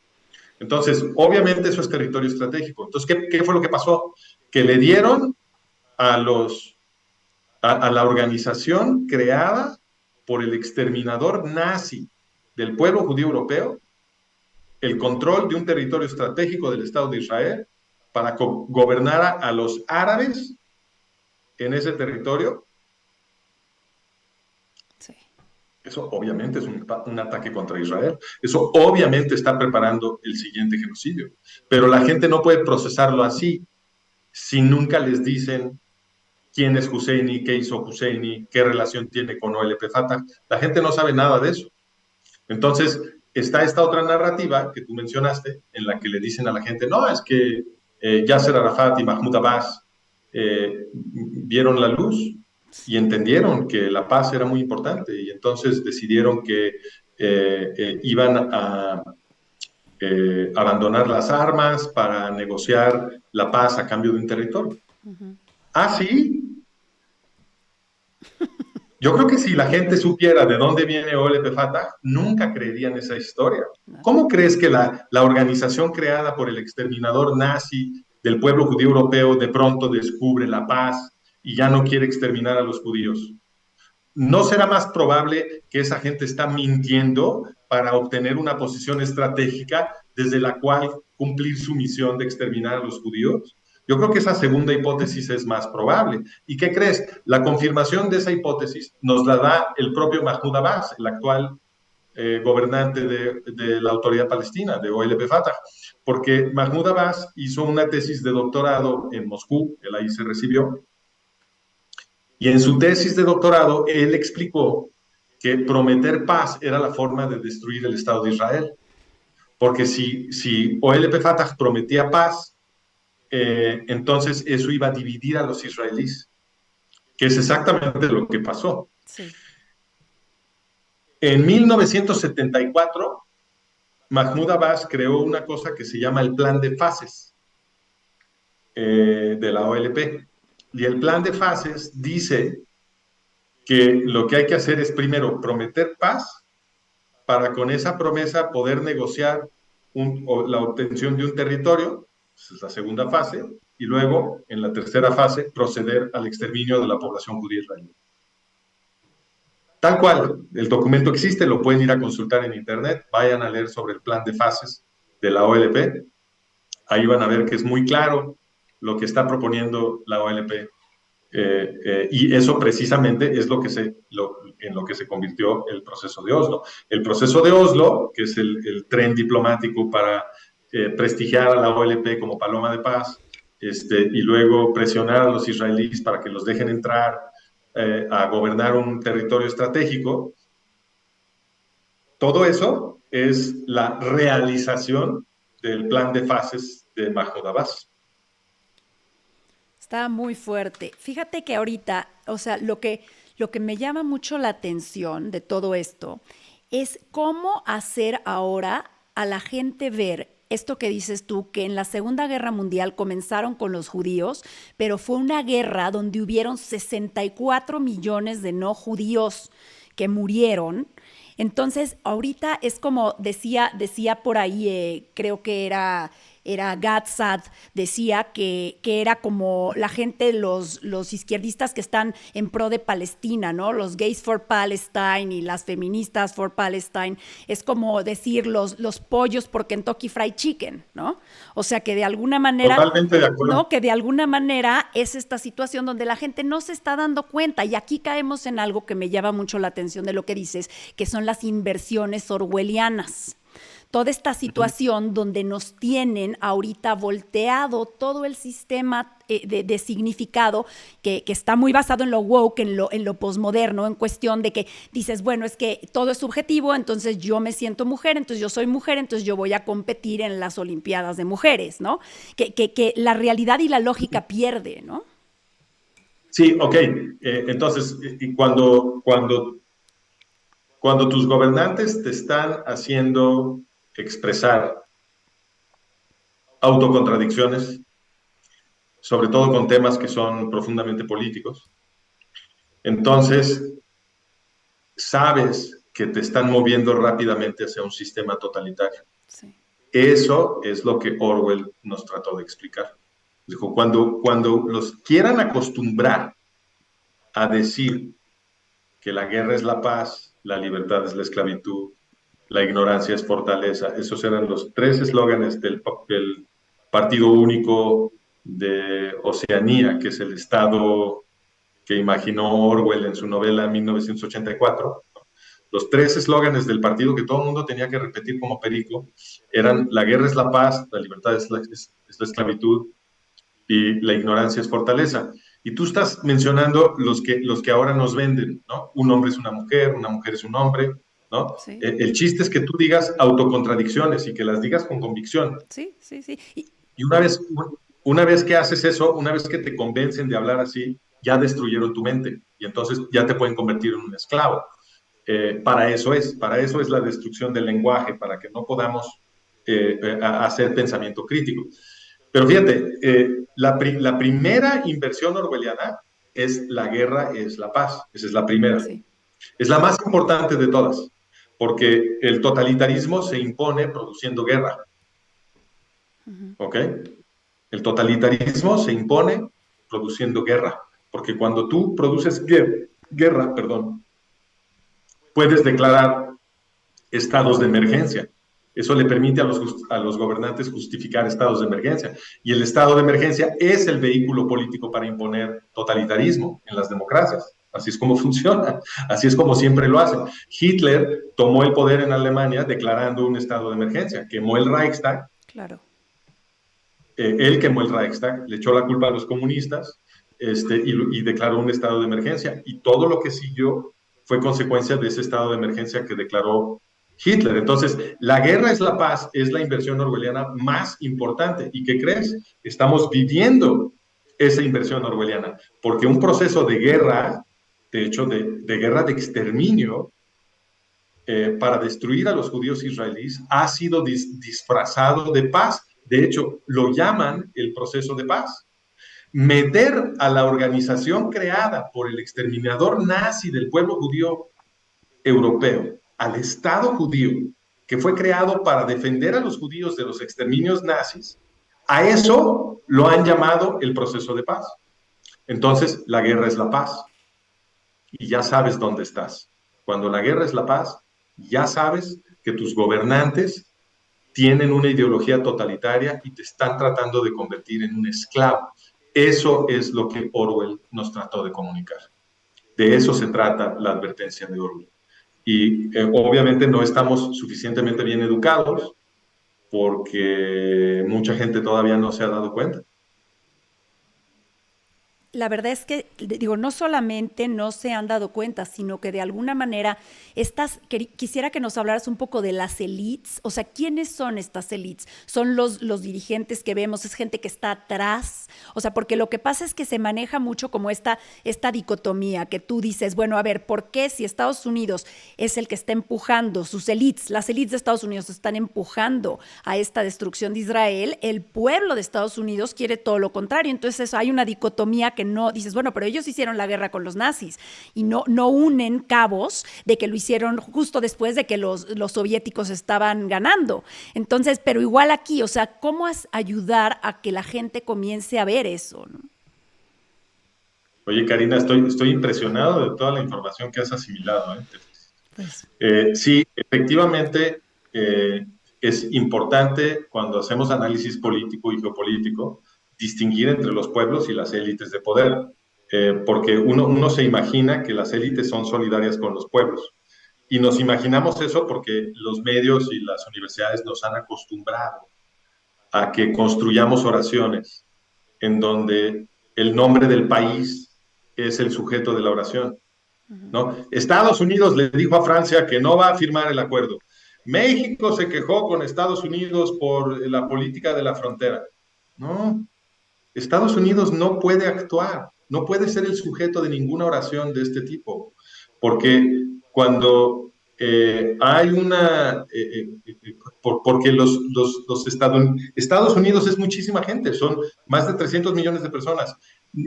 Entonces, obviamente eso es territorio estratégico. Entonces, ¿qué fue lo que pasó? Que le dieron a la organización creada por el exterminador nazi del pueblo judío europeo el control de un territorio estratégico del Estado de Israel para gobernar a los árabes en ese territorio. Sí. Eso obviamente es un ataque contra Israel. Eso obviamente está preparando el siguiente genocidio. Pero la gente no puede procesarlo así si nunca les dicen quién es Husseini, qué hizo Husseini, qué relación tiene con OLP Fatah. La gente no sabe nada de eso. Entonces, está esta otra narrativa que tú mencionaste, en la que le dicen a la gente, no, es que Yasser Arafat y Mahmoud Abbas vieron la luz y entendieron que la paz era muy importante y entonces decidieron que iban a abandonar las armas para negociar la paz a cambio de un territorio. Uh -huh. Ah, sí, Yo creo que si la gente supiera de dónde viene OLP Fatah, nunca creerían esa historia. No. ¿Cómo crees que la organización creada por el exterminador nazi del pueblo judío europeo de pronto descubre la paz y ya no quiere exterminar a los judíos? ¿No será más probable que esa gente está mintiendo para obtener una posición estratégica desde la cual cumplir su misión de exterminar a los judíos? Yo creo que esa segunda hipótesis es más probable. ¿Y qué crees? La confirmación de esa hipótesis nos la da el propio Mahmoud Abbas, el actual gobernante de la autoridad palestina, de OLP Fatah, porque Mahmoud Abbas hizo una tesis de doctorado en Moscú, él ahí se recibió, y en su tesis de doctorado, él explicó que prometer paz era la forma de destruir el Estado de Israel. Porque si OLP Fatah prometía paz, entonces eso iba a dividir a los israelíes, que es exactamente lo que pasó. Sí. En 1974, Mahmoud Abbas creó una cosa que se llama el Plan de Fases de la OLP. Y el Plan de Fases dice que lo que hay que hacer es primero prometer paz para con esa promesa poder negociar la obtención de un territorio, esa es la segunda fase, y luego, en la tercera fase, proceder al exterminio de la población judía israelí. Tal cual, el documento existe, lo pueden ir a consultar en internet, vayan a leer sobre el plan de fases de la OLP, ahí van a ver que es muy claro lo que está proponiendo la OLP. Y eso precisamente es en lo que se convirtió el proceso de Oslo. El proceso de Oslo, que es el tren diplomático para prestigiar a la OLP como paloma de paz, y luego presionar a los israelíes para que los dejen entrar a gobernar un territorio estratégico, todo eso es la realización del plan de fases de Mahmoud Abbas. Está muy fuerte. Fíjate que ahorita, o sea, lo que me llama mucho la atención de todo esto es cómo hacer ahora a la gente ver esto que dices tú, que en la Segunda Guerra Mundial comenzaron con los judíos, pero fue una guerra donde hubieron 64 millones de no judíos que murieron. Entonces, ahorita es como decía por ahí, creo que era Gatzad, decía que era como la gente, los izquierdistas que están en pro de Palestina, ¿no? Los gays for Palestine y las feministas for Palestine, es como decir los pollos por Kentucky Fried Chicken, ¿no? O sea que de alguna manera, Totalmente de acuerdo. ¿no? Que de alguna manera es esta situación donde la gente no se está dando cuenta y aquí caemos en algo que me llama mucho la atención de lo que dices, que son las inversiones orwellianas. Toda esta situación donde nos tienen ahorita volteado todo el sistema de significado que está muy basado en lo woke, en lo posmoderno, en cuestión de que dices, bueno, es que todo es subjetivo, entonces yo me siento mujer, entonces yo soy mujer, entonces yo voy a competir en las Olimpiadas de mujeres, ¿no? Que la realidad y la lógica pierde, ¿no? Sí, ok. Entonces, cuando tus gobernantes te están haciendo expresar autocontradicciones, sobre todo con temas que son profundamente políticos, entonces sabes que te están moviendo rápidamente hacia un sistema totalitario. Sí. Eso es lo que Orwell nos trató de explicar. Dijo, cuando los quieran acostumbrar a decir que la guerra es la paz, la libertad es la esclavitud, la ignorancia es fortaleza. Esos eran los tres eslóganes del Partido Único de Oceanía, que es el estado que imaginó Orwell en su novela 1984. Los tres eslóganes del partido que todo el mundo tenía que repetir como perico eran: la guerra es la paz, la libertad es la esclavitud y la ignorancia es fortaleza. Y tú estás mencionando los que ahora nos venden, ¿no? Un hombre es una mujer es un hombre, ¿no? Sí, El chiste es que tú digas autocontradicciones y que las digas con convicción. sí, sí, sí. Y una vez que haces eso, una vez que te convencen de hablar así, ya destruyeron tu mente y entonces ya te pueden convertir en un esclavo. Para eso es la destrucción del lenguaje, para que no podamos hacer pensamiento crítico. Pero fíjate, la primera inversión orwelliana es la guerra, es la paz. Esa es la primera. Sí. Es la más importante de todas, porque el totalitarismo se impone produciendo guerra. ¿Ok? El totalitarismo se impone produciendo guerra, porque cuando tú produces guerra, perdón, puedes declarar estados de emergencia. Eso le permite a los gobernantes justificar estados de emergencia. Y el estado de emergencia es el vehículo político para imponer totalitarismo en las democracias. Así es como funciona, así es como siempre lo hacen. Hitler tomó el poder en Alemania declarando un estado de emergencia, quemó el Reichstag, Claro. él quemó el Reichstag, le echó la culpa a los comunistas y declaró un estado de emergencia. Y todo lo que siguió fue consecuencia de ese estado de emergencia que declaró Hitler. Entonces, la guerra es la paz, es la inversión orwelliana más importante. ¿Y qué crees? Estamos viviendo esa inversión orwelliana, porque un proceso de guerra, de hecho, de guerra de exterminio, para destruir a los judíos israelíes, ha sido disfrazado de paz. De hecho, lo llaman el proceso de paz. Meter a la organización creada por el exterminador nazi del pueblo judío europeo al Estado judío, que fue creado para defender a los judíos de los exterminios nazis, a eso lo han llamado el proceso de paz. Entonces, la guerra es la paz y ya sabes dónde estás. Cuando la guerra es la paz, ya sabes que tus gobernantes tienen una ideología totalitaria y te están tratando de convertir en un esclavo. Eso es lo que Orwell nos trató de comunicar. De eso se trata la advertencia de Orwell. Y obviamente no estamos suficientemente bien educados porque mucha gente todavía no se ha dado cuenta. La verdad es que, digo, no solamente no se han dado cuenta, sino que de alguna manera quisiera que nos hablaras un poco de las élites. O sea, ¿quiénes son estas élites? ¿Son los dirigentes que vemos? ¿Es gente que está atrás? O sea, porque lo que pasa es que se maneja mucho como esta dicotomía, que tú dices, bueno, a ver, ¿por qué si Estados Unidos es el que está empujando, sus élites, las élites de Estados Unidos están empujando a esta destrucción de Israel, el pueblo de Estados Unidos quiere todo lo contrario? Entonces hay una dicotomía que no dices, bueno, pero ellos hicieron la guerra con los nazis y no unen cabos de que lo hicieron justo después de que los soviéticos estaban ganando. Entonces, pero igual aquí, o sea, ¿cómo ayudar a que la gente comience a ver eso, ¿no? Oye, Karina, estoy impresionado de toda la información que has asimilado, ¿eh? Pues Sí, efectivamente, es importante cuando hacemos análisis político y geopolítico distinguir entre los pueblos y las élites de poder, porque uno se imagina que las élites son solidarias con los pueblos. Y nos imaginamos eso porque los medios y las universidades nos han acostumbrado a que construyamos oraciones en donde el nombre del país es el sujeto de la oración, ¿no? Estados Unidos le dijo a Francia que no va a firmar el acuerdo. México se quejó con Estados Unidos por la política de la frontera. No, Estados Unidos no puede actuar, no puede ser el sujeto de ninguna oración de este tipo, porque cuando hay porque Estados Unidos es muchísima gente, son más de 300 millones de personas.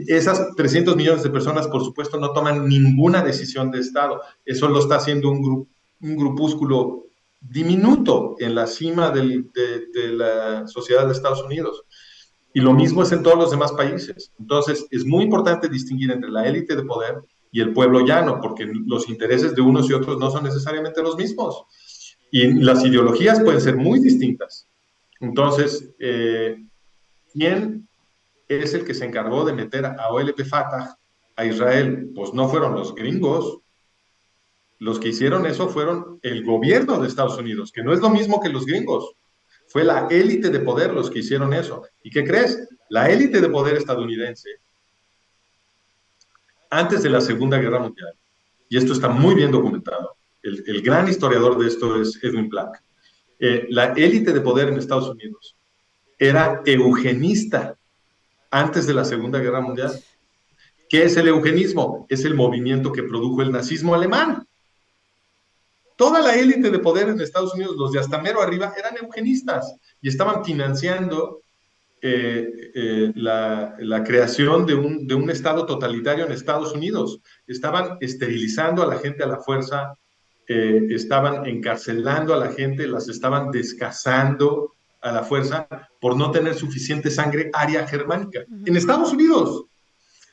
Esas 300 millones de personas, por supuesto, no toman ninguna decisión de Estado. Eso lo está haciendo un grupúsculo diminuto en la cima de la sociedad de Estados Unidos. Y lo mismo es en todos los demás países. Entonces, es muy importante distinguir entre la élite de poder y el pueblo llano, porque los intereses de unos y otros no son necesariamente los mismos. Y las ideologías pueden ser muy distintas. Entonces, ¿quién es el que se encargó de meter a OLP Fatah a Israel? Pues no fueron los gringos. Los que hicieron eso fueron el gobierno de Estados Unidos, que no es lo mismo que los gringos. Fue la élite de poder los que hicieron eso. ¿Y qué crees? La élite de poder estadounidense, antes de la Segunda Guerra Mundial, y esto está muy bien documentado, el gran historiador de esto es Edwin Black, la élite de poder en Estados Unidos era eugenista antes de la Segunda Guerra Mundial. ¿Qué es el eugenismo? Es el movimiento que produjo el nazismo alemán. Toda la élite de poder en Estados Unidos, los de hasta mero arriba, eran eugenistas y estaban financiando la creación de un Estado totalitario en Estados Unidos. Estaban esterilizando a la gente a la fuerza, estaban encarcelando a la gente, las estaban descasando a la fuerza por no tener suficiente sangre aria germánica. En Estados Unidos.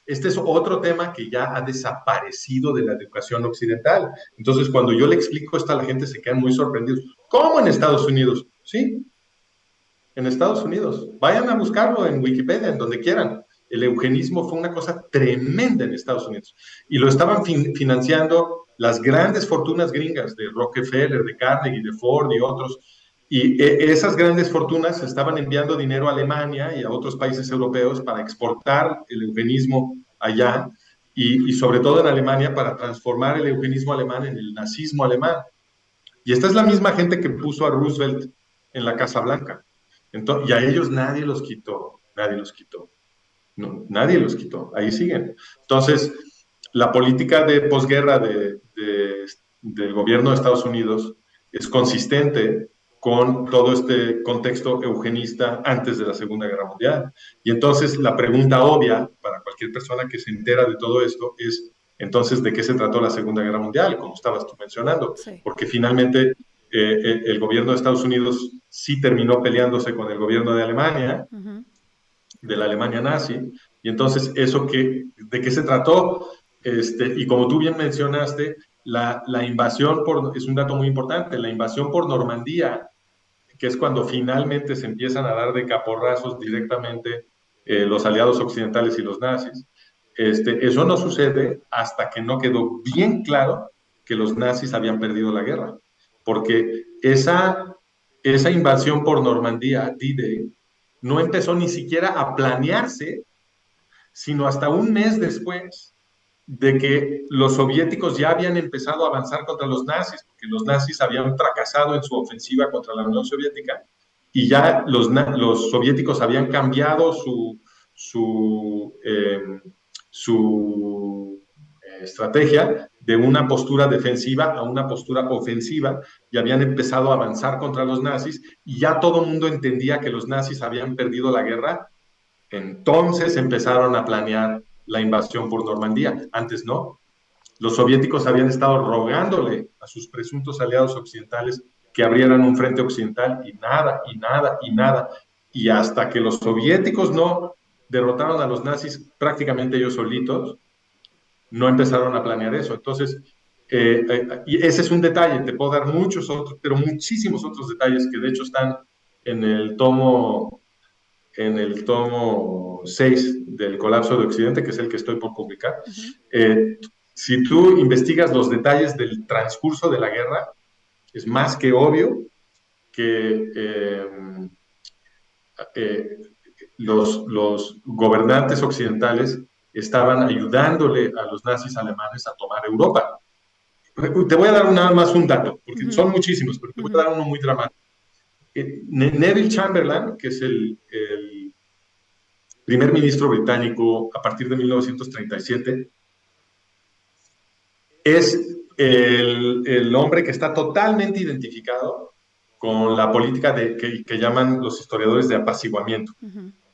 Este es otro tema que ya ha desaparecido de la educación occidental. Entonces, cuando yo le explico esto a la gente, se quedan muy sorprendidos. ¿Cómo en Estados Unidos? Sí, en Estados Unidos. Vayan a buscarlo en Wikipedia, en donde quieran. El eugenismo fue una cosa tremenda en Estados Unidos. Y lo estaban financiando las grandes fortunas gringas de Rockefeller, de Carnegie, de Ford y otros. Y esas grandes fortunas estaban enviando dinero a Alemania y a otros países europeos para exportar el eugenismo allá y sobre todo en Alemania para transformar el eugenismo alemán en el nazismo alemán. Y esta es la misma gente que puso a Roosevelt en la Casa Blanca. Entonces, y a ellos nadie los quitó, nadie los quitó. No, nadie los quitó, ahí siguen. Entonces, la política de posguerra del gobierno de Estados Unidos es consistente con todo este contexto eugenista antes de la Segunda Guerra Mundial. Y entonces la pregunta obvia para cualquier persona que se entera de todo esto es, entonces, ¿de qué se trató la Segunda Guerra Mundial? Como estabas tú mencionando, Sí. porque finalmente el gobierno de Estados Unidos sí terminó peleándose con el gobierno de Alemania, de la Alemania nazi, y entonces ¿de qué se trató? Y como tú bien mencionaste, la invasión es un dato muy importante, la invasión por Normandía, que es cuando finalmente se empiezan a dar de caporrazos directamente los aliados occidentales y los nazis. Eso no sucede hasta que no quedó bien claro que los nazis habían perdido la guerra, porque esa invasión por Normandía, D-Day, no empezó ni siquiera a planearse, sino hasta un mes después de que los soviéticos ya habían empezado a avanzar contra los nazis, porque los nazis habían fracasado en su ofensiva contra la Unión Soviética y ya los soviéticos habían cambiado su estrategia de una postura defensiva a una postura ofensiva y habían empezado a avanzar contra los nazis y ya todo el mundo entendía que los nazis habían perdido la guerra. Entonces empezaron a planear la invasión por Normandía. Antes no. Los soviéticos habían estado rogándole a sus presuntos aliados occidentales que abrieran un frente occidental y nada, y nada, y nada. Y hasta que los soviéticos no derrotaron a los nazis prácticamente ellos solitos, no empezaron a planear eso. Entonces, y ese es un detalle, te puedo dar muchos otros, pero muchísimos otros detalles que de hecho están en el tomo 6 del colapso de Occidente, que es el que estoy por publicar. Si tú investigas los detalles del transcurso de la guerra, es más que obvio que los gobernantes occidentales estaban ayudándole a los nazis alemanes a tomar Europa. Te voy a dar nada más un dato, porque son muchísimos, pero te voy a dar uno muy dramático. Neville Chamberlain, que es el primer ministro británico a partir de 1937, es el hombre que está totalmente identificado con la política que llaman los historiadores de apaciguamiento.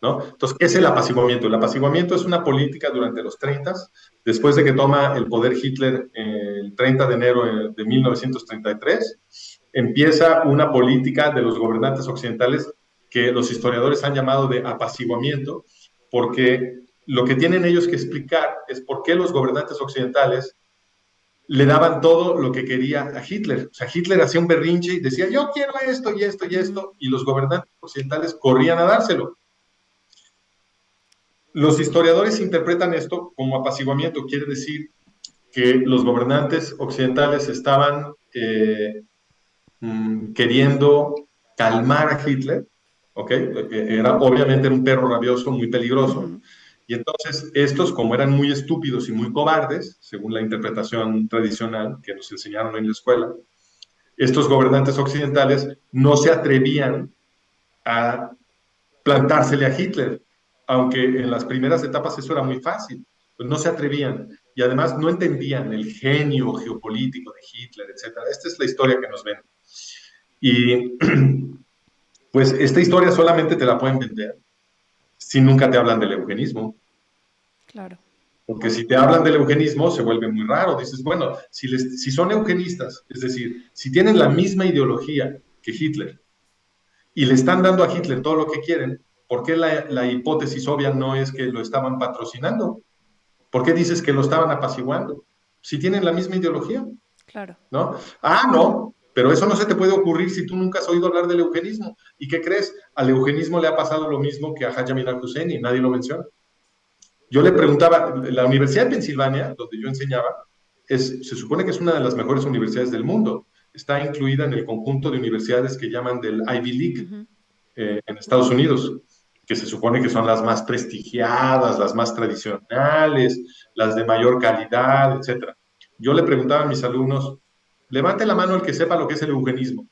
¿No? Entonces, ¿qué es el apaciguamiento? El apaciguamiento es una política durante los 30, después de que toma el poder Hitler el 30 de enero de 1933, empieza una política de los gobernantes occidentales que los historiadores han llamado de apaciguamiento, porque lo que tienen ellos que explicar es por qué los gobernantes occidentales le daban todo lo que quería a Hitler. O sea, Hitler hacía un berrinche y decía, yo quiero esto y esto y esto, y los gobernantes occidentales corrían a dárselo. Los historiadores interpretan esto como apaciguamiento, quiere decir que los gobernantes occidentales estaban queriendo calmar a Hitler, ¿ok? Obviamente era un perro rabioso muy peligroso, y entonces estos, como eran muy estúpidos y muy cobardes, según la interpretación tradicional que nos enseñaron en la escuela, estos gobernantes occidentales no se atrevían a plantársele a Hitler, aunque en las primeras etapas eso era muy fácil, pues no se atrevían y además no entendían el genio geopolítico de Hitler, etc. Esta es la historia que nos ven. Y pues esta historia solamente te la pueden vender si nunca te hablan del eugenismo? Claro. Porque si te hablan del eugenismo, se vuelve muy raro. Dices, bueno, si son eugenistas, es decir, si tienen la misma ideología que Hitler y le están dando a Hitler todo lo que quieren, ¿por qué la hipótesis obvia no es que lo estaban patrocinando? ¿Por qué dices que lo estaban apaciguando? Si tienen la misma ideología, Claro. ¿no? Ah, no, pero eso no se te puede ocurrir si tú nunca has oído hablar del eugenismo. ¿Y qué crees? Al eugenismo le ha pasado lo mismo que a Haj Amin al-Husseini, nadie lo menciona. Yo le preguntaba, la Universidad de Pensilvania, donde yo enseñaba, se supone que es una de las mejores universidades del mundo. Está incluida en el conjunto de universidades que llaman del Ivy League en Estados Unidos, que se supone que son las más prestigiadas, las más tradicionales, las de mayor calidad, etcétera. Yo le preguntaba a mis alumnos, levante la mano el que sepa lo que es el eugenismo.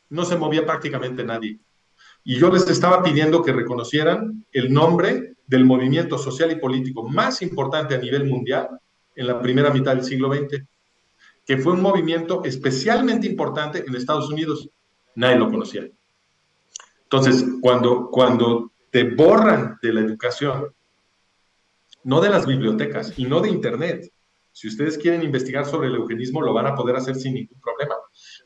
No se movía prácticamente nadie. Y yo les estaba pidiendo que reconocieran el nombre del movimiento social y político más importante a nivel mundial en la primera mitad del siglo XX, que fue un movimiento especialmente importante en Estados Unidos. Nadie lo conocía. Entonces, cuando te borran de la educación, no de las bibliotecas y no de Internet, si ustedes quieren investigar sobre el eugenismo, lo van a poder hacer sin ningún problema.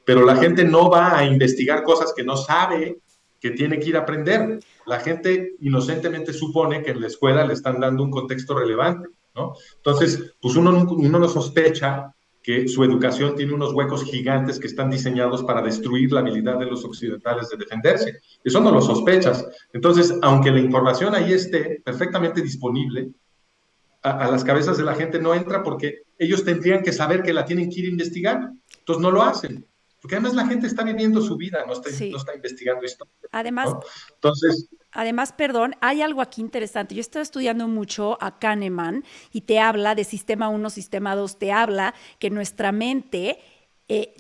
Pero la gente no va a investigar cosas que no sabe, que tiene que ir a aprender. La gente inocentemente supone que en la escuela le están dando un contexto relevante, ¿no? Entonces, pues uno no sospecha que su educación tiene unos huecos gigantes que están diseñados para destruir la habilidad de los occidentales de defenderse. Eso no lo sospechas. Entonces, aunque la información ahí esté perfectamente disponible, a las cabezas de la gente no entra porque ellos tendrían que saber que la tienen que ir a investigar. Entonces no lo hacen. Porque además la gente está viviendo su vida, no Sí. está investigando historia, Además, ¿no? Entonces, Además, perdón, hay algo aquí interesante. Yo estoy estudiando mucho a Kahneman y te habla de sistema uno, sistema 2, te habla que nuestra mente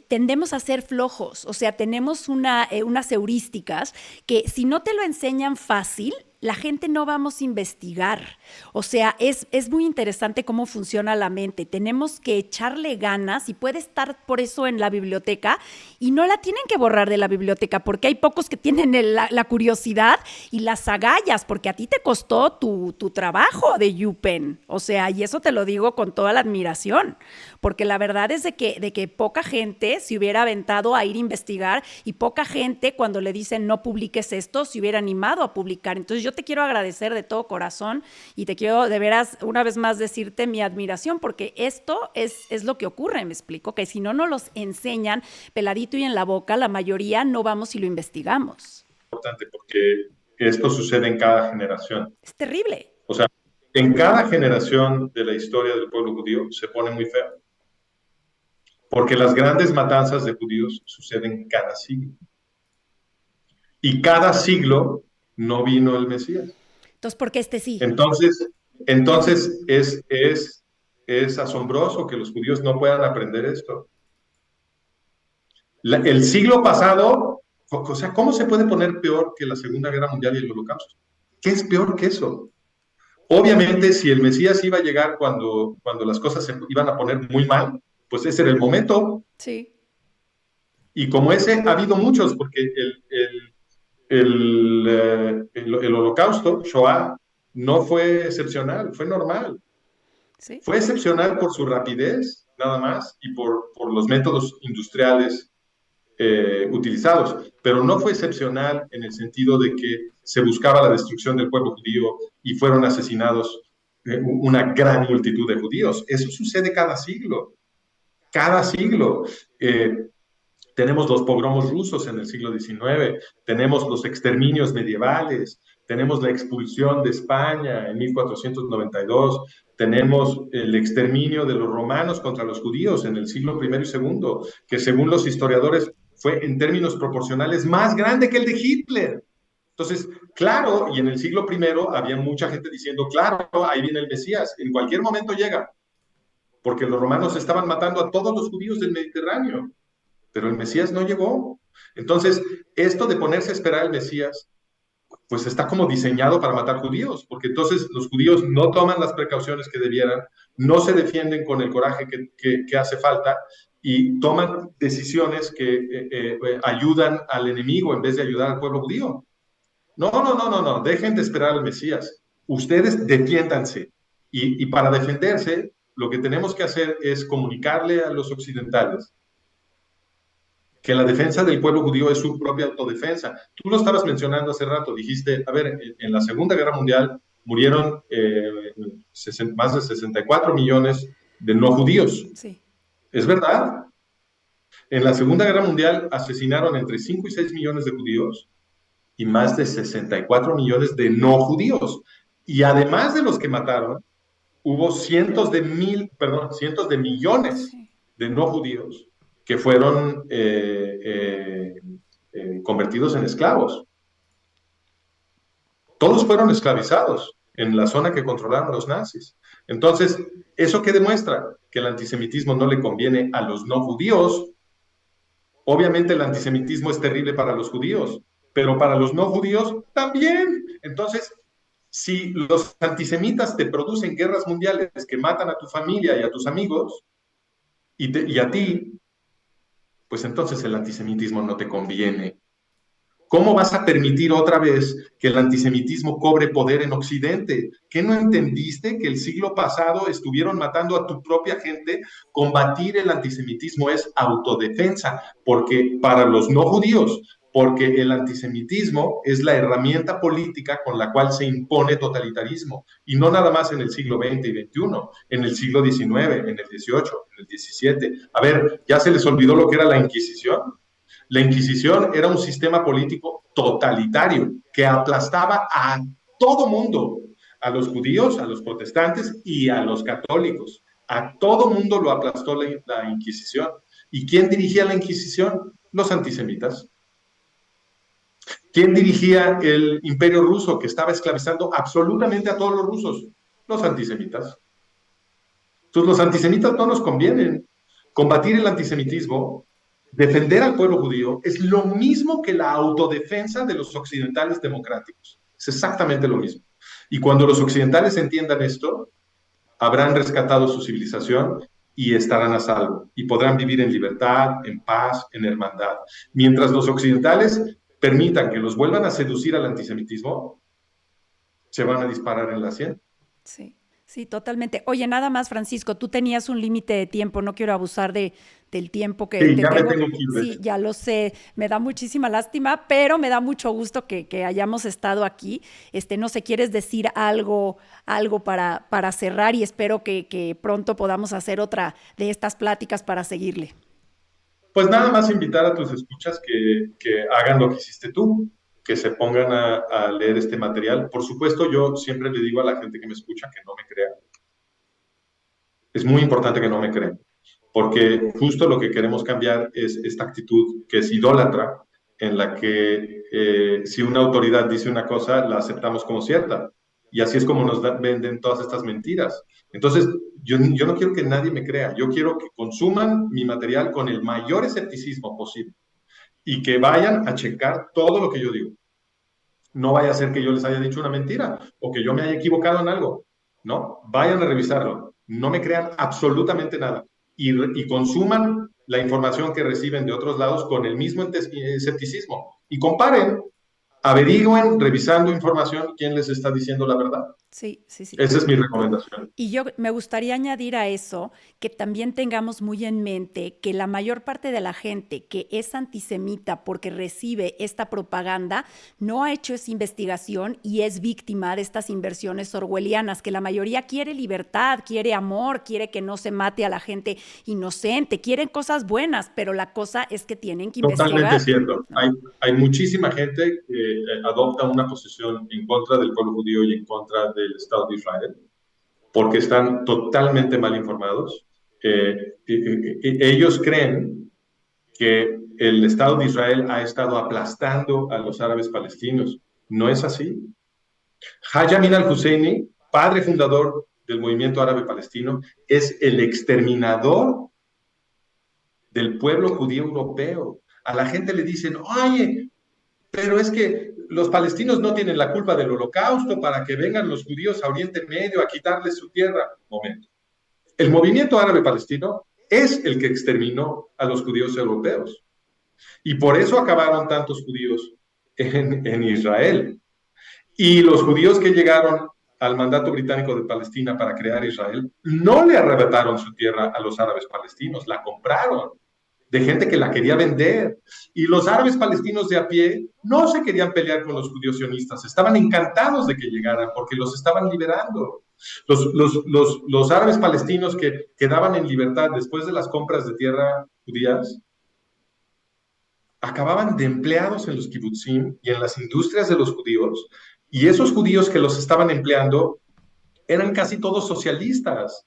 tendemos a ser flojos, o sea, tenemos unas heurísticas que si no te lo enseñan fácil, la gente no vamos a investigar. O sea, es muy interesante cómo funciona la mente. Tenemos que echarle ganas y puede estar por eso en la biblioteca y no la tienen que borrar de la biblioteca porque hay pocos que tienen la curiosidad y las agallas porque a ti te costó tu trabajo de UPenn. O sea, y eso te lo digo con toda la admiración, porque la verdad es de que poca gente se hubiera aventado a ir a investigar y poca gente cuando le dicen no publiques esto se hubiera animado a publicar. Entonces yo te quiero agradecer de todo corazón y te quiero de veras una vez más decirte mi admiración porque esto es lo que ocurre, me explico, que si no nos los enseñan peladito y en la boca, la mayoría no vamos y lo investigamos. importante porque esto sucede en cada generación. Es terrible. O sea, en cada generación de la historia del pueblo judío se pone muy feo. Porque las grandes matanzas de judíos suceden cada siglo. Y cada siglo no vino el Mesías. Entonces, ¿por qué este sí? Entonces, entonces es asombroso que los judíos no puedan aprender esto. El siglo pasado, o sea, ¿cómo se puede poner peor que la Segunda Guerra Mundial y el Holocausto? ¿Qué es peor que eso? Obviamente, si el Mesías iba a llegar cuando las cosas se iban a poner muy mal, pues ese era el momento. Sí. Y como ese, ha habido muchos, porque el Holocausto, Shoah, no fue excepcional, fue normal. Sí. Fue excepcional por su rapidez, nada más, y por los métodos industriales utilizados, pero no fue excepcional en el sentido de que se buscaba la destrucción del pueblo judío y fueron asesinados una gran multitud de judíos. Eso sucede cada siglo, cada siglo. Tenemos los pogromos rusos en el siglo XIX, tenemos los exterminios medievales, tenemos la expulsión de España en 1492, tenemos el exterminio de los romanos contra los judíos en el siglo I y II, que según los historiadores fue en términos proporcionales más grande que el de Hitler. Entonces, claro, y en el siglo I había mucha gente diciendo, claro, ahí viene el Mesías, en cualquier momento llega, porque los romanos estaban matando a todos los judíos del Mediterráneo, pero el Mesías no llegó. Entonces, esto de ponerse a esperar al Mesías, pues está como diseñado para matar judíos, porque entonces los judíos no toman las precauciones que debieran, no se defienden con el coraje que hace falta y toman decisiones que ayudan al enemigo en vez de ayudar al pueblo judío. No, dejen de esperar al Mesías. Ustedes defiéndanse. Y para defenderse, lo que tenemos que hacer es comunicarle a los occidentales que la defensa del pueblo judío es su propia autodefensa. Tú lo estabas mencionando hace rato, dijiste, a ver, en la Segunda Guerra Mundial murieron más de 64 millones de no judíos. Sí. ¿Es verdad? En la Segunda Guerra Mundial asesinaron entre 5 y 6 millones de judíos y más de 64 millones de no judíos. Y además de los que mataron, hubo cientos de millones Sí. de no judíos que fueron convertidos en esclavos. Todos fueron esclavizados en la zona que controlaron los nazis. Entonces, ¿eso qué demuestra? Que el antisemitismo no le conviene a los no judíos. Obviamente el antisemitismo es terrible para los judíos, pero para los no judíos también. Entonces, si los antisemitas te producen guerras mundiales que matan a tu familia y a tus amigos y a ti, pues entonces el antisemitismo no te conviene. ¿Cómo vas a permitir otra vez que el antisemitismo cobre poder en Occidente? ¿Qué no entendiste que el siglo pasado estuvieron matando a tu propia gente? Combatir el antisemitismo es autodefensa, porque para los no judíos, porque el antisemitismo es la herramienta política con la cual se impone totalitarismo, y no nada más en el siglo XX y XXI, en el siglo XIX, en el XVIII, en el XVII. A ver, ¿ya se les olvidó lo que era la Inquisición? La Inquisición era un sistema político totalitario que aplastaba a todo mundo, a los judíos, a los protestantes y a los católicos. A todo mundo lo aplastó la Inquisición. ¿Y quién dirigía la Inquisición? Los antisemitas. ¿Quién dirigía el imperio ruso que estaba esclavizando absolutamente a todos los rusos? Los antisemitas. Entonces los antisemitas no nos convienen. Combatir el antisemitismo, defender al pueblo judío, es lo mismo que la autodefensa de los occidentales democráticos. Es exactamente lo mismo. Y cuando los occidentales entiendan esto, habrán rescatado su civilización y estarán a salvo. Y podrán vivir en libertad, en paz, en hermandad. Mientras los occidentales permitan que los vuelvan a seducir al antisemitismo, se van a disparar en la sien. Sí, sí, totalmente. Oye, nada más, Francisco, tú tenías un límite de tiempo, no quiero abusar del tiempo que Sí, te ya me tengo. tengo que ir, de Sí, hecho. ya lo sé, me da muchísima lástima, pero me da mucho gusto que hayamos estado aquí. No sé, ¿quieres decir algo para cerrar? Y espero que pronto podamos hacer otra de estas pláticas para seguirle. Pues nada más invitar a tus escuchas que hagan lo que hiciste tú, que se pongan a leer este material. Por supuesto, yo siempre le digo a la gente que me escucha que no me crea. Es muy importante que no me crean, porque justo lo que queremos cambiar es esta actitud que es idólatra, en la que si una autoridad dice una cosa, la aceptamos como cierta. Y así es como nos venden todas estas mentiras. Entonces, yo no quiero que nadie me crea, yo quiero que consuman mi material con el mayor escepticismo posible y que vayan a checar todo lo que yo digo. No vaya a ser que yo les haya dicho una mentira o que yo me haya equivocado en algo. No, vayan a revisarlo. No me crean absolutamente nada y consuman la información que reciben de otros lados con el mismo escepticismo y comparen, averigüen, revisando información, quién les está diciendo la verdad. Sí, sí, sí. Esa es mi recomendación. Y yo me gustaría añadir a eso que también tengamos muy en mente que la mayor parte de la gente que es antisemita porque recibe esta propaganda no ha hecho esa investigación y es víctima de estas inversiones orwellianas, que la mayoría quiere libertad, quiere amor, quiere que no se mate a la gente inocente, quieren cosas buenas, pero la cosa es que tienen que Totalmente investigar, cierto. ¿no? Hay muchísima gente que adopta una posición en contra del pueblo judío y en contra del Estado de Israel porque están totalmente mal informados. Ellos creen que el Estado de Israel ha estado aplastando a los árabes palestinos. No es así. Haj Amin al-Husseini, padre fundador del movimiento árabe palestino, es el exterminador del pueblo judío europeo. A la gente le dicen, oye, pero es que los palestinos no tienen la culpa del holocausto para que vengan los judíos a Oriente Medio a quitarles su tierra. Momento. El movimiento árabe palestino es el que exterminó a los judíos europeos. Y por eso acabaron tantos judíos en Israel. Y los judíos que llegaron al mandato británico de Palestina para crear Israel no le arrebataron su tierra a los árabes palestinos, la compraron de gente que la quería vender. Y los árabes palestinos de a pie no se querían pelear con los judíos sionistas, estaban encantados de que llegaran porque los estaban liberando. Los árabes palestinos que quedaban en libertad después de las compras de tierra judías acababan de empleados en los kibutzim y en las industrias de los judíos, y esos judíos que los estaban empleando eran casi todos socialistas.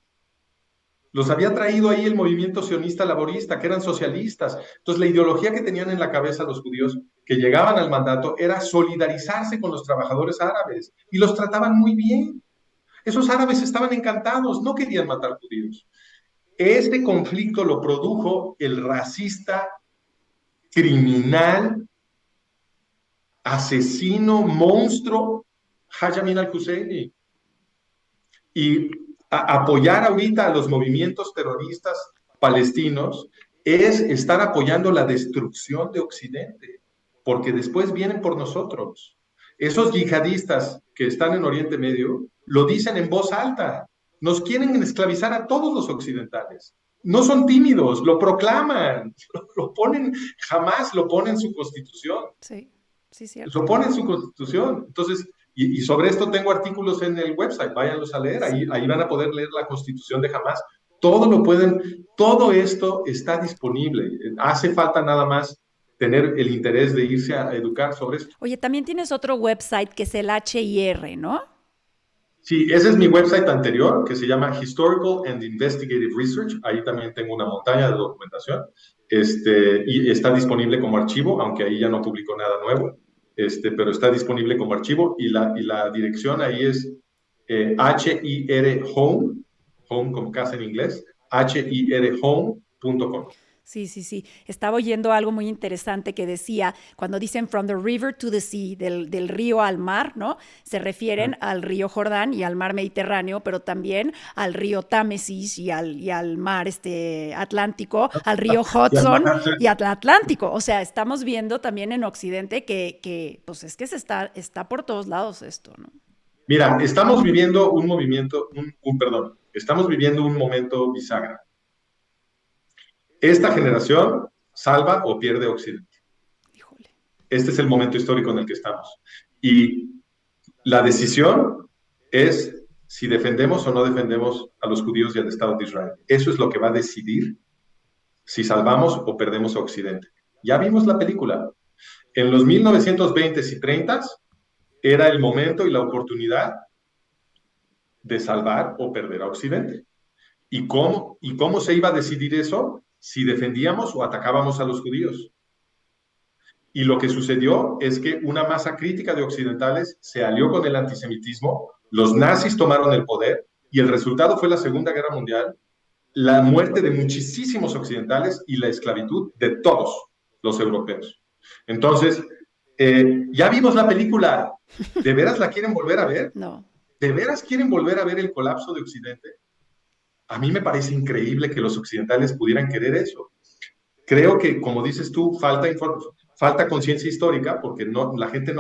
Los había traído ahí el movimiento sionista laborista, que eran socialistas. Entonces, la ideología que tenían en la cabeza los judíos que llegaban al mandato era solidarizarse con los trabajadores árabes, y los trataban muy bien. Esos árabes estaban encantados, no querían matar judíos. Este conflicto lo produjo el racista, criminal, asesino, monstruo, Haj Amin al-Husseini. Y apoyar ahorita a los movimientos terroristas palestinos es estar apoyando la destrucción de Occidente, porque después vienen por nosotros. Esos yihadistas que están en Oriente Medio lo dicen en voz alta. Nos quieren esclavizar a todos los occidentales. No son tímidos, lo proclaman, lo ponen, jamás lo pone en su constitución. Sí, sí, cierto. Lo pone en su constitución. Entonces, y sobre esto tengo artículos en el website, váyanlos a leer, ahí van a poder leer la constitución de Hamás. Todo lo pueden, todo esto está disponible. Hace falta nada más tener el interés de irse a educar sobre esto. Oye, también tienes otro website que es el HIR, ¿no? Sí, ese es mi website anterior, que se llama Historical and Investigative Research. Ahí también tengo una montaña de documentación. Y está disponible como archivo, aunque ahí ya no publico nada nuevo. Pero está disponible como archivo, y la dirección ahí es HIR Home, home como casa en inglés, hirhome.com. Sí, sí, sí. Estaba oyendo algo muy interesante que decía, cuando dicen from the river to the sea, del río al mar, ¿no? Se refieren al río Jordán y al mar Mediterráneo, pero también al río Támesis y al mar Atlántico, al río Hudson y al Atlántico. O sea, estamos viendo también en Occidente que pues es que está por todos lados esto, ¿no? Mira, estamos viviendo un movimiento, estamos viviendo un momento bisagra. Esta generación salva o pierde Occidente. Híjole. Este es el momento histórico en el que estamos. Y la decisión es si defendemos o no defendemos a los judíos y al Estado de Israel. Eso es lo que va a decidir si salvamos o perdemos a Occidente. Ya vimos la película. En los 1920s y 30s era el momento y la oportunidad de salvar o perder a Occidente. ¿Y cómo se iba a decidir eso? Si defendíamos o atacábamos a los judíos. Y lo que sucedió es que una masa crítica de occidentales se alió con el antisemitismo, los nazis tomaron el poder, y el resultado fue la Segunda Guerra Mundial, la muerte de muchísimos occidentales y la esclavitud de todos los europeos. Entonces, ya vimos la película. ¿De veras la quieren volver a ver? No. ¿De veras quieren volver a ver el colapso de Occidente? A mí me parece increíble que los occidentales pudieran querer eso. Creo que, como dices tú, falta conciencia histórica, porque la gente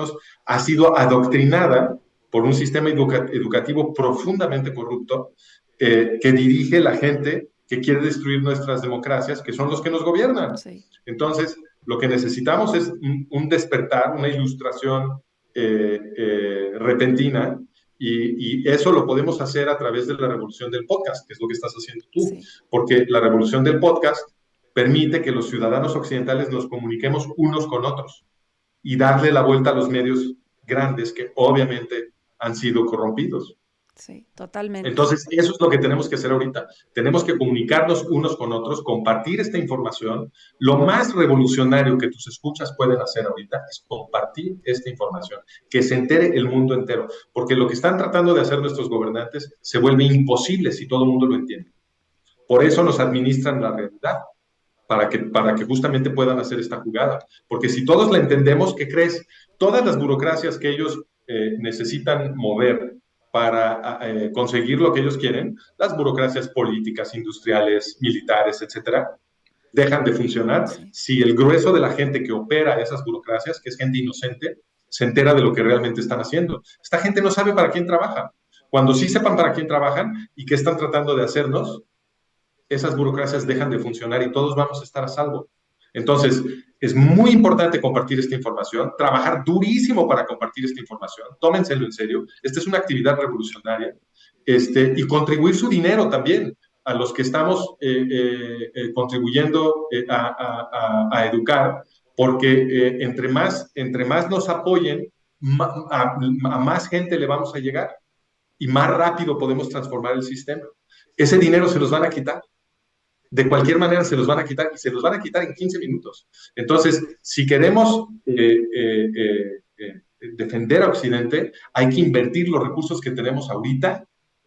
ha sido adoctrinada por un sistema educativo profundamente corrupto, que dirige la gente que quiere destruir nuestras democracias, que son los que nos gobiernan. Sí. Entonces, lo que necesitamos es un despertar, una ilustración repentina, y eso lo podemos hacer a través de la revolución del podcast, que es lo que estás haciendo tú, Sí. porque la revolución del podcast permite que los ciudadanos occidentales nos comuniquemos unos con otros y darle la vuelta a los medios grandes que obviamente han sido corrompidos. Sí, totalmente. Entonces, eso es lo que tenemos que hacer ahorita. Tenemos que comunicarnos unos con otros, compartir esta información. Lo más revolucionario que tus escuchas pueden hacer ahorita es compartir esta información, que se entere el mundo entero, porque lo que están tratando de hacer nuestros gobernantes se vuelve imposible si todo el mundo lo entiende. Por eso nos administran la realidad, para que justamente puedan hacer esta jugada. Porque si todos la entendemos, ¿qué crees? Todas las burocracias que ellos necesitan mover para conseguir lo que ellos quieren, las burocracias políticas, industriales, militares, etcétera, dejan de funcionar si el grueso de la gente que opera esas burocracias, que es gente inocente, se entera de lo que realmente están haciendo. Esta gente no sabe para quién trabaja. Cuando sí sepan para quién trabajan y qué están tratando de hacernos, esas burocracias dejan de funcionar y todos vamos a estar a salvo. Entonces, es muy importante compartir esta información, trabajar durísimo para compartir esta información, tómenselo en serio, esta es una actividad revolucionaria, y contribuir su dinero también a los que estamos contribuyendo a educar, porque entre más nos apoyen, a más gente le vamos a llegar y más rápido podemos transformar el sistema. Ese dinero se los van a quitar. De cualquier manera se los van a quitar y se los van a quitar en 15 minutos. Entonces, si queremos defender a Occidente, hay que invertir los recursos que tenemos ahorita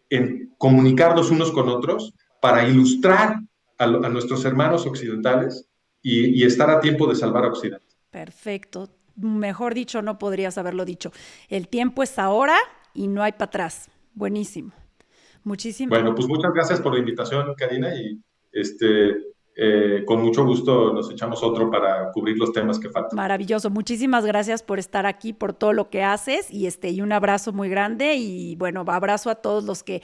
en comunicarnos unos con otros para ilustrar a nuestros hermanos occidentales y estar a tiempo de salvar a Occidente. Perfecto. Mejor dicho, no podrías haberlo dicho. El tiempo es ahora y no hay para atrás. Buenísimo. Muchísimas. Bueno, pues muchas gracias por la invitación, Karina, y con mucho gusto nos echamos otro para cubrir los temas que faltan. Maravilloso. Muchísimas gracias por estar aquí, por todo lo que haces y un abrazo muy grande y bueno, abrazo a todos los que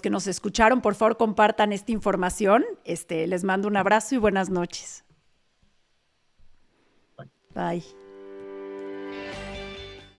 nos escucharon. Por favor, compartan esta información. Les mando un abrazo y buenas noches. Bye. Bye.